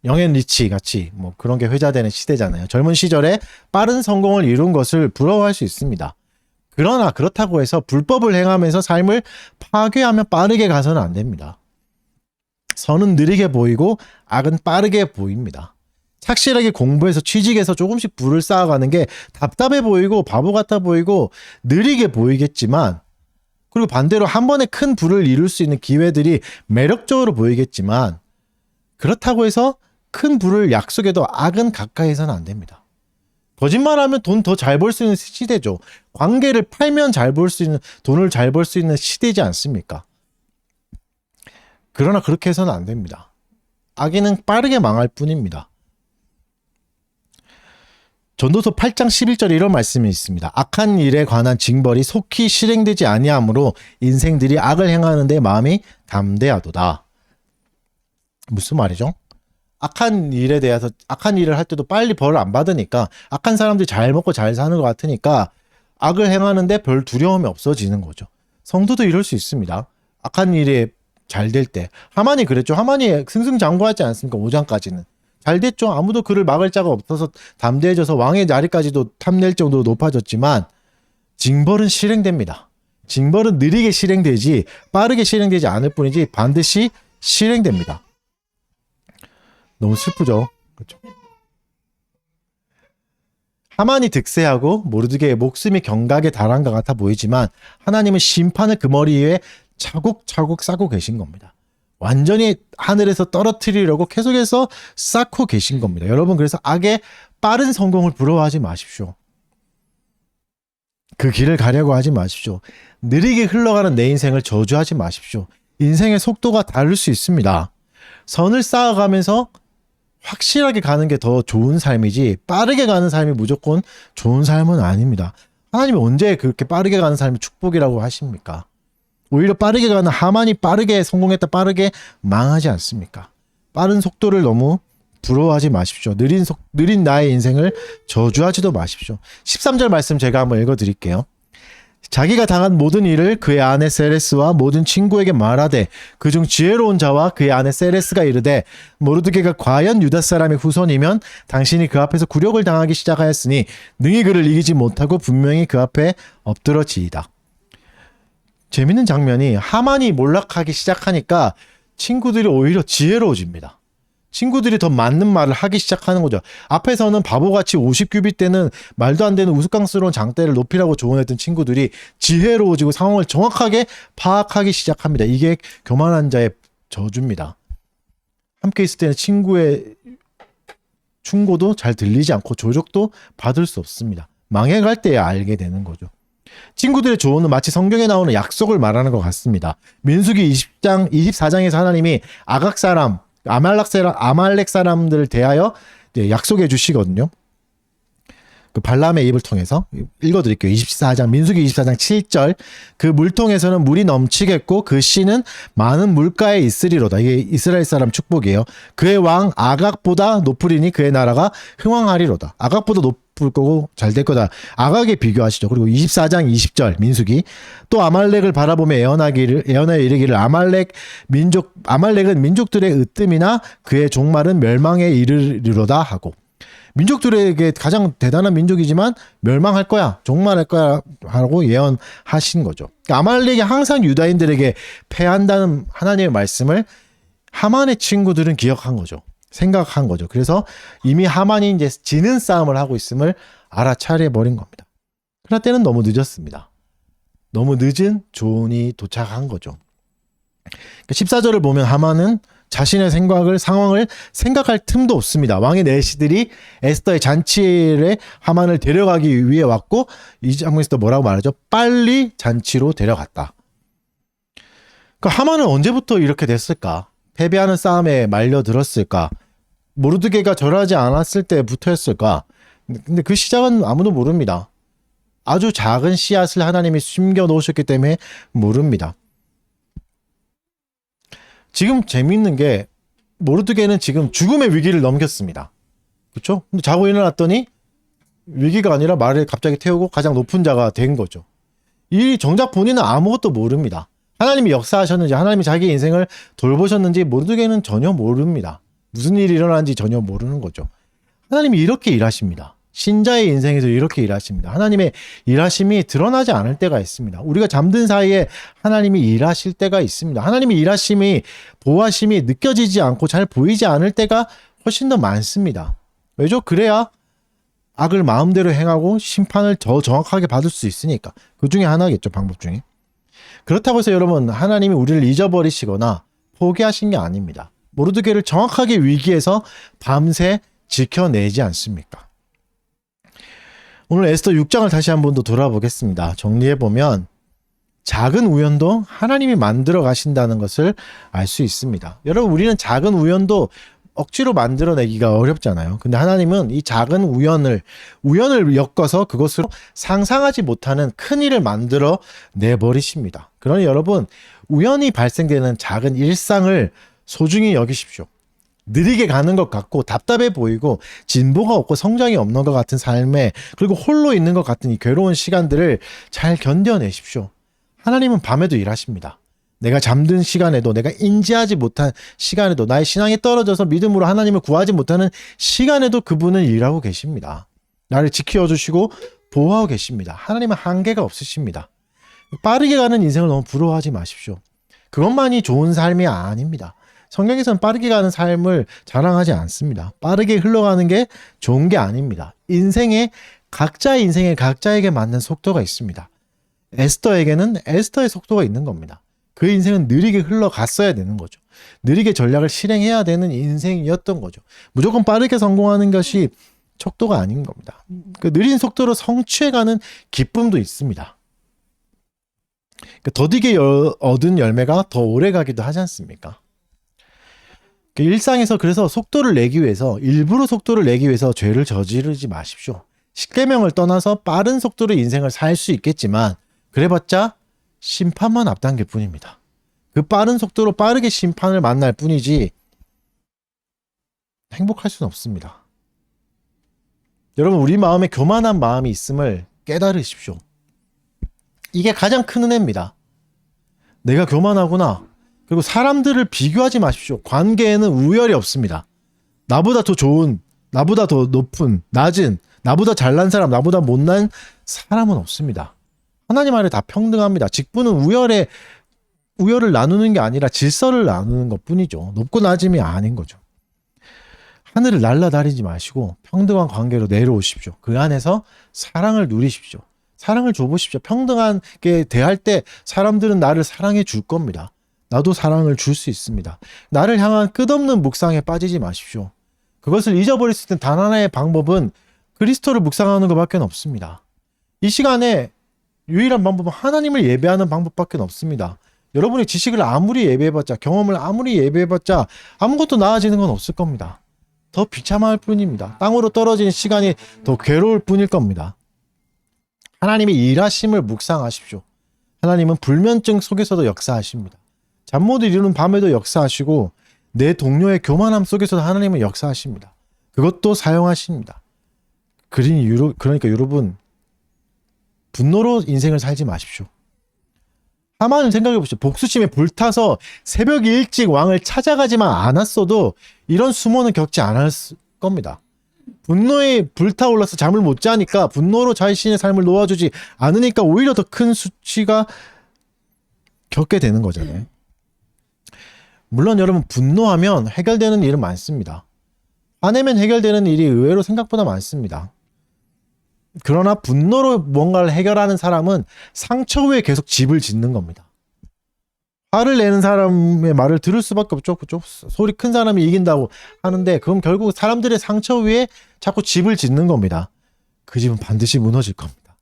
[SPEAKER 1] 영앤 리치 같이 그런 게 회자되는 시대잖아요. 젊은 시절에 빠른 성공을 이룬 것을 부러워할 수 있습니다. 그러나 그렇다고 해서 불법을 행하면서 삶을 파괴하며 빠르게 가서는 안 됩니다. 선은 느리게 보이고 악은 빠르게 보입니다. 착실하게 공부해서 취직해서 조금씩 부를 쌓아가는 게 답답해 보이고 바보 같아 보이고 느리게 보이겠지만, 그리고 반대로 한 번에 큰 부를 이룰 수 있는 기회들이 매력적으로 보이겠지만, 그렇다고 해서 큰 부를 약속해도 악은 가까이서는 안 됩니다. 거짓말하면 돈 더 잘 벌 수 있는 시대죠. 관계를 팔면 잘 벌 수 있는, 돈을 잘 벌 수 있는 시대지 않습니까? 그러나 그렇게 해서는 안 됩니다. 악인은 빠르게 망할 뿐입니다. 전도서 8장 11절에 이런 말씀이 있습니다. 악한 일에 관한 징벌이 속히 실행되지 아니하므로 인생들이 악을 행하는 데 마음이 담대하도다. 무슨 말이죠? 악한 일에 대해서, 악한 일을 할 때도 빨리 벌을 안 받으니까, 악한 사람들이 잘 먹고 잘 사는 것 같으니까 악을 행하는데 별 두려움이 없어지는 거죠. 성도도 이럴 수 있습니다. 악한 일에 잘 될 때. 하만이 그랬죠. 하만이 승승장구하지 않습니까? 5장까지는. 잘 됐죠. 아무도 그를 막을 자가 없어서 담대해져서 왕의 자리까지도 탐낼 정도로 높아졌지만, 징벌은 실행됩니다. 징벌은 느리게 실행되지 빠르게 실행되지 않을 뿐이지 반드시 실행됩니다. 너무 슬프죠. 그렇죠? 하만이 득세하고 모르드게의 목숨이 경각에 달한 것 같아 보이지만, 하나님은 심판을 그 머리 위에 차곡차곡 쌓고 계신 겁니다. 완전히 하늘에서 떨어뜨리려고 계속해서 쌓고 계신 겁니다. 여러분, 그래서 악의 빠른 성공을 부러워하지 마십시오. 그 길을 가려고 하지 마십시오. 느리게 흘러가는 내 인생을 저주하지 마십시오. 인생의 속도가 다를 수 있습니다. 선을 쌓아가면서 확실하게 가는 게 더 좋은 삶이지, 빠르게 가는 삶이 무조건 좋은 삶은 아닙니다. 하나님이 언제 그렇게 빠르게 가는 삶이 축복이라고 하십니까? 오히려 빠르게 가는 하만이 빠르게 성공했다, 빠르게 망하지 않습니까? 빠른 속도를 너무 부러워하지 마십시오. 느린 나의 인생을 저주하지도 마십시오. 13절 말씀 제가 한번 읽어드릴게요. 자기가 당한 모든 일을 그의 아내 세레스와 모든 친구에게 말하되, 그중 지혜로운 자와 그의 아내 세레스가 이르되, 모르드게가 과연 유다 사람의 후손이면 당신이 그 앞에서 굴욕을 당하기 시작하였으니 능히 그를 이기지 못하고 분명히 그 앞에 엎드러지이다. 재밌는 장면이, 하만이 몰락하기 시작하니까 친구들이 오히려 지혜로워집니다. 친구들이 더 맞는 말을 하기 시작하는 거죠. 앞에서는 바보같이 50규빗 때는 말도 안 되는 우스꽝스러운 장대를 높이라고 조언했던 친구들이 지혜로워지고 상황을 정확하게 파악하기 시작합니다. 이게 교만한 자의 저주입니다. 함께 있을 때는 친구의 충고도 잘 들리지 않고 조력도 받을 수 없습니다. 망해갈 때야 알게 되는 거죠. 친구들의 조언은 마치 성경에 나오는 약속을 말하는 것 같습니다. 민수기 24장에서 하나님이 아각 사람, 아말렉 사람들을 대하여 약속해 주시거든요. 그 발람의 입을 통해서 읽어드릴게요. 24장, 민수기 24장 7절. 그 물통에서는 물이 넘치겠고 그 씨는 많은 물가에 있으리로다. 이게 이스라엘 사람 축복이에요. 그의 왕 아각보다 높으리니 그의 나라가 흥왕하리로다. 아각보다 높을 거고 잘 될 거다. 아각에 비교하시죠. 그리고 24장 20절 민수기. 또 아말렉을 바라보며 예언하여 이르기를 아말렉은 민족들의 으뜸이나 그의 종말은 멸망에 이르리로다 하고, 민족들에게 가장 대단한 민족이지만 멸망할 거야, 종말할 거야 하고 예언하신 거죠. 그러니까 아말렉이 항상 유다인들에게 패한다는 하나님의 말씀을 하만의 친구들은 기억한 거죠. 생각한 거죠. 그래서 이미 하만이 이제 지는 싸움을 하고 있음을 알아차려 버린 겁니다. 그러나 때는 너무 늦었습니다. 너무 늦은 조언이 도착한 거죠. 14절을 보면 하만은 자신의 상황을 생각할 틈도 없습니다. 왕의 내시들이 에스더의 잔치에 하만을 데려가기 위해 왔고, 이 장면에서 뭐라고 말하죠? 빨리 잔치로 데려갔다. 그러니까 하만은 언제부터 이렇게 됐을까? 패배하는 싸움에 말려들었을까? 모르드게가 절하지 않았을 때부터였을까? 근데 그 시작은 아무도 모릅니다. 아주 작은 씨앗을 하나님이 숨겨 놓으셨기 때문에 모릅니다. 지금 재미있는 게, 모르드게는 지금 죽음의 위기를 넘겼습니다. 그렇죠? 근데 자고 일어났더니 위기가 아니라 말을 갑자기 태우고 가장 높은 자가 된 거죠. 이 정작 본인은 아무것도 모릅니다. 하나님이 역사하셨는지, 하나님이 자기 인생을 돌보셨는지 모르드게는 전혀 모릅니다. 무슨 일이 일어나는지 전혀 모르는 거죠. 하나님이 이렇게 일하십니다. 신자의 인생에서 이렇게 일하십니다. 하나님의 일하심이 드러나지 않을 때가 있습니다. 우리가 잠든 사이에 하나님이 일하실 때가 있습니다. 하나님의 일하심이, 보호하심이 느껴지지 않고 잘 보이지 않을 때가 훨씬 더 많습니다. 왜죠? 그래야 악을 마음대로 행하고 심판을 더 정확하게 받을 수 있으니까. 그 중에 하나겠죠, 방법 중에. 그렇다고 해서 여러분, 하나님이 우리를 잊어버리시거나 포기하신 게 아닙니다. 모르드게를 정확하게 위기에서 밤새 지켜내지 않습니까? 오늘 에스더 6장을 다시 한 번 더 돌아보겠습니다. 정리해보면 작은 우연도 하나님이 만들어 가신다는 것을 알 수 있습니다. 여러분, 우리는 작은 우연도 억지로 만들어내기가 어렵잖아요. 근데 하나님은 이 작은 우연을 엮어서 그것으로 상상하지 못하는 큰 일을 만들어 내버리십니다. 그러니 여러분, 우연히 발생되는 작은 일상을 소중히 여기십시오. 느리게 가는 것 같고 답답해 보이고 진보가 없고 성장이 없는 것 같은 삶에, 그리고 홀로 있는 것 같은 이 괴로운 시간들을 잘 견뎌내십시오. 하나님은 밤에도 일하십니다. 내가 잠든 시간에도, 내가 인지하지 못한 시간에도, 나의 신앙이 떨어져서 믿음으로 하나님을 구하지 못하는 시간에도 그분은 일하고 계십니다. 나를 지켜주시고 보호하고 계십니다. 하나님은 한계가 없으십니다. 빠르게 가는 인생을 너무 부러워하지 마십시오. 그것만이 좋은 삶이 아닙니다. 성경에서는 빠르게 가는 삶을 자랑하지 않습니다. 빠르게 흘러가는 게 좋은 게 아닙니다. 각자의 인생에 각자에게 맞는 속도가 있습니다. 에스더에게는 에스더의 속도가 있는 겁니다. 그 인생은 느리게 흘러갔어야 되는 거죠. 느리게 전략을 실행해야 되는 인생이었던 거죠. 무조건 빠르게 성공하는 것이 척도가 아닌 겁니다. 그 느린 속도로 성취해가는 기쁨도 있습니다. 더디게 얻은 열매가 더 오래 가기도 하지 않습니까? 일상에서 그래서 속도를 내기 위해서, 일부러 속도를 내기 위해서 죄를 저지르지 마십시오. 십계명을 떠나서 빠른 속도로 인생을 살 수 있겠지만 그래봤자 심판만 앞당길 뿐입니다. 그 빠른 속도로 빠르게 심판을 만날 뿐이지 행복할 수는 없습니다. 여러분, 우리 마음에 교만한 마음이 있음을 깨달으십시오. 이게 가장 큰 은혜입니다. 내가 교만하구나. 그리고 사람들을 비교하지 마십시오. 관계에는 우열이 없습니다. 나보다 더 좋은, 나보다 더 높은, 낮은, 나보다 잘난 사람, 나보다 못난 사람은 없습니다. 하나님 아래 다 평등합니다. 직분은 우열을 나누는 게 아니라 질서를 나누는 것 뿐이죠. 높고 낮음이 아닌 거죠. 하늘을 날아다니지 마시고 평등한 관계로 내려오십시오. 그 안에서 사랑을 누리십시오. 사랑을 줘보십시오. 평등하게 대할 때 사람들은 나를 사랑해 줄 겁니다. 나도 사랑을 줄 수 있습니다. 나를 향한 끝없는 묵상에 빠지지 마십시오. 그것을 잊어버릴 수 있는 단 하나의 방법은 그리스도를 묵상하는 것밖에 없습니다. 이 시간에 유일한 방법은 하나님을 예배하는 방법밖에 없습니다. 여러분의 지식을 아무리 예배해봤자, 경험을 아무리 예배해봤자 아무것도 나아지는 건 없을 겁니다. 더 비참할 뿐입니다. 땅으로 떨어지는 시간이 더 괴로울 뿐일 겁니다. 하나님의 일하심을 묵상하십시오. 하나님은 불면증 속에서도 역사하십니다. 잠 못 이루는 밤에도 역사하시고 내 동료의 교만함 속에서도 하나님은 역사하십니다. 그것도 사용하십니다. 그러니까 여러분, 분노로 인생을 살지 마십시오. 하만을 생각해 보십시오. 복수심에 불타서 새벽 일찍 왕을 찾아가지만 않았어도 이런 수모는 겪지 않았을 겁니다. 분노에 불타올라서 잠을 못 자니까, 분노로 자신의 삶을 놓아주지 않으니까 오히려 더 큰 수치가 겪게 되는 거잖아요. 물론 여러분, 분노하면 해결되는 일은 많습니다. 화내면 해결되는 일이 의외로 생각보다 많습니다. 그러나 분노로 뭔가를 해결하는 사람은 상처 후에 계속 집을 짓는 겁니다. 화를 내는 사람의 말을 들을 수밖에 없죠. 소리 큰 사람이 이긴다고 하는데 그럼 결국 사람들의 상처 위에 자꾸 집을 짓는 겁니다. 그 집은 반드시 무너질 겁니다.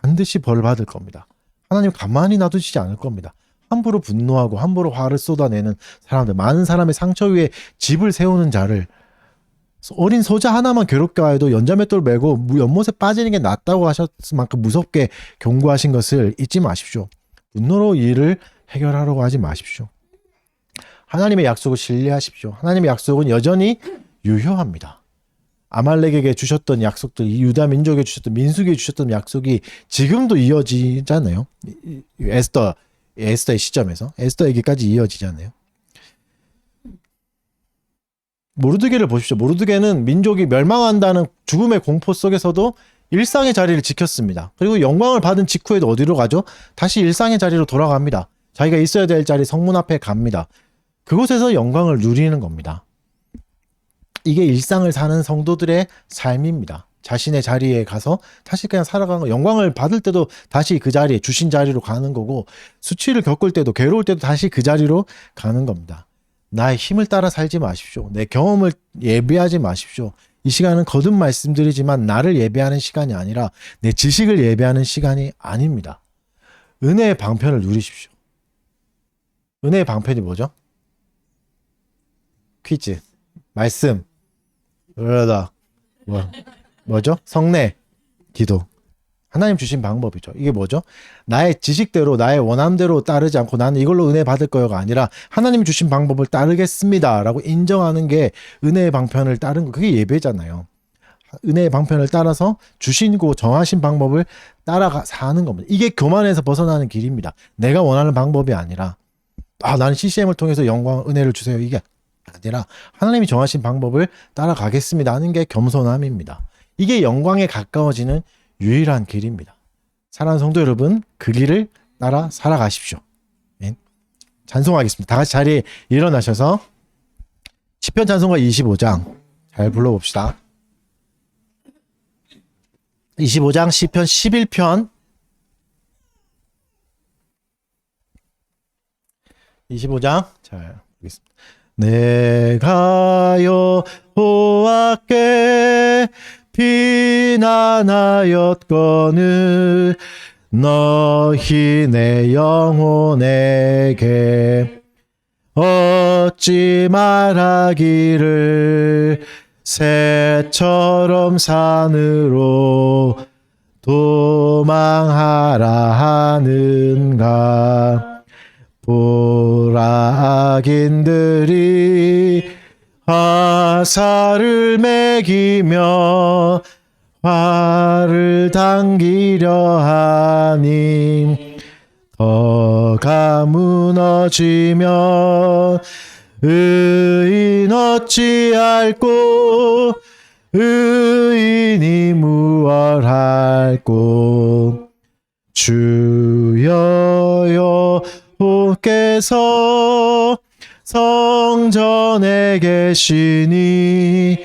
[SPEAKER 1] 반드시 벌 받을 겁니다. 하나님 가만히 놔두시지 않을 겁니다. 함부로 분노하고 함부로 화를 쏟아내는 사람들, 많은 사람의 상처 위에 집을 세우는 자를, 어린 소자 하나만 괴롭게 하여도 연자맷돌 메고 연못에 빠지는 게 낫다고 하셨을 만큼 무섭게 경고하신 것을 잊지 마십시오. 분노로 일을 해결하려고 하지 마십시오. 하나님의 약속을 신뢰하십시오. 하나님의 약속은 여전히 유효합니다. 아말렉에게 주셨던 약속들, 유다 민족에 주셨던, 민수기에 주셨던 약속이 지금도 이어지잖아요. 에스더의 시점에서 에스더에게까지 이어지잖아요. 모르드게를 보십시오. 모르드게는 민족이 멸망한다는 죽음의 공포 속에서도 일상의 자리를 지켰습니다. 그리고 영광을 받은 직후에도 어디로 가죠? 다시 일상의 자리로 돌아갑니다. 자기가 있어야 될 자리 성문 앞에 갑니다. 그곳에서 영광을 누리는 겁니다. 이게 일상을 사는 성도들의 삶입니다. 자신의 자리에 가서 다시 그냥 살아가는 거. 영광을 받을 때도 다시 그 자리에 주신 자리로 가는 거고, 수치를 겪을 때도 괴로울 때도 다시 그 자리로 가는 겁니다. 나의 힘을 따라 살지 마십시오. 내 경험을 예배하지 마십시오. 이 시간은 거듭 말씀드리지만 나를 예배하는 시간이 아니라 내 지식을 예배하는 시간이 아닙니다. 은혜의 방편을 누리십시오. 은혜의 방편이 뭐죠? 퀴즈, 말씀, 그러다 뭐죠? 성례, 기도. 하나님 주신 방법이죠. 이게 뭐죠? 나의 지식대로 나의 원함대로 따르지 않고 나는 이걸로 은혜 받을 거요가 아니라 하나님 주신 방법을 따르겠습니다 라고 인정하는 게 은혜의 방편을 따른 거. 그게 예배잖아요. 은혜의 방편을 따라서 주시고 정하신 방법을 따라가 사는 겁니다. 이게 교만에서 벗어나는 길입니다. 내가 원하는 방법이 아니라 나는 CCM을 통해서 영광 은혜를 주세요 이게 아니라 하나님이 정하신 방법을 따라가겠습니다 하는 게 겸손함입니다. 이게 영광에 가까워지는 유일한 길입니다. 사랑하는 성도 여러분, 그 길을 따라 살아가십시오. 찬송하겠습니다. 다 같이 자리에 일어나셔서 시편 찬송가 25장 잘 불러봅시다. 25장 시편 11편 25장 잘 보겠습니다. 내가 여호와께 비난하였거늘 너희 내 영혼에게 어찌 말하기를 새처럼 산으로 도망하라 하는가. 보라 악인들이 화살을 매기며 화를 당기려 하니 터가 무너지며 의인 어찌 알고 의인이 무얼할꼬. 주여 여호께서 성전에 계시니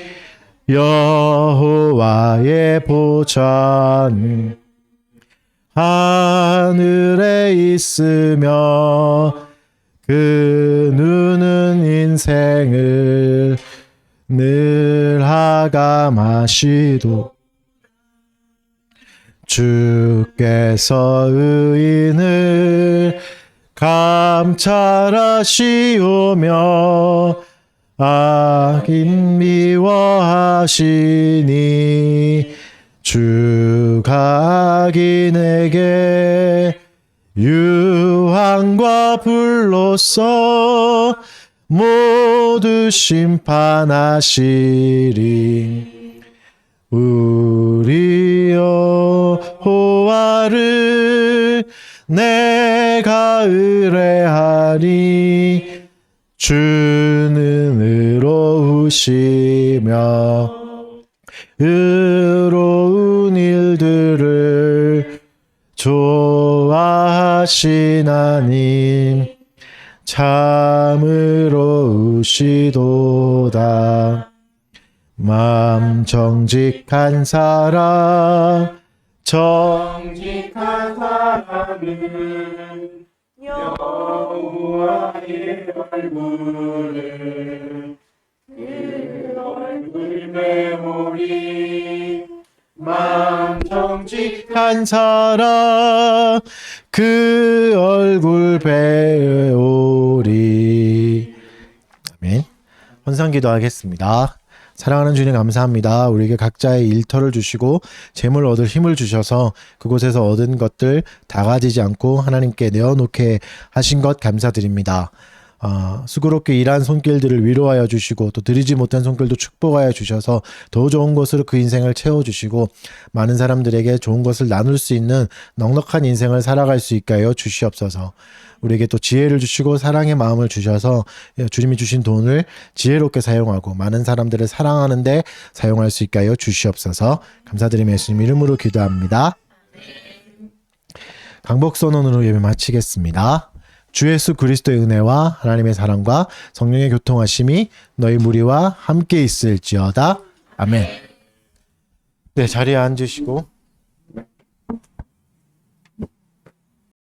[SPEAKER 1] 여호와의 보좌는 하늘에 있으며 그 눈은 인생을 늘 하감하시도. 주께서 의인을 감찰하시오며 악인 미워하시니 주가 악인에게 유황과 불로써 모두 심판하시리. 우리 여호와를 내가 의뢰하리. 주는 의로우시며 의로운 일들을 좋아하시나님 참 의로우시도다. 마음 정직한 사람 정직한 사람은 여호와의 얼굴을 그 얼굴 배우리. 마음 정직한 사람 그 얼굴 배우리. 아멘. 헌상기도 하겠습니다. 사랑하는 주님 감사합니다. 우리에게 각자의 일터를 주시고 재물 얻을 힘을 주셔서 그곳에서 얻은 것들 다 가지지 않고 하나님께 내어놓게 하신 것 감사드립니다. 수고롭게 일한 손길들을 위로하여 주시고 또 드리지 못한 손길도 축복하여 주셔서 더 좋은 것으로 그 인생을 채워주시고 많은 사람들에게 좋은 것을 나눌 수 있는 넉넉한 인생을 살아갈 수 있게 하여 주시옵소서. 우리에게 또 지혜를 주시고 사랑의 마음을 주셔서 주님이 주신 돈을 지혜롭게 사용하고 많은 사람들을 사랑하는데 사용할 수 있게 하여 주시옵소서. 감사드리며 예수님 이름으로 기도합니다. 강복선언으로 예배 마치겠습니다. 주 예수 그리스도의 은혜와 하나님의 사랑과 성령의 교통하심이 너희 무리와 함께 있을지어다. 아멘. 네, 자리에 앉으시고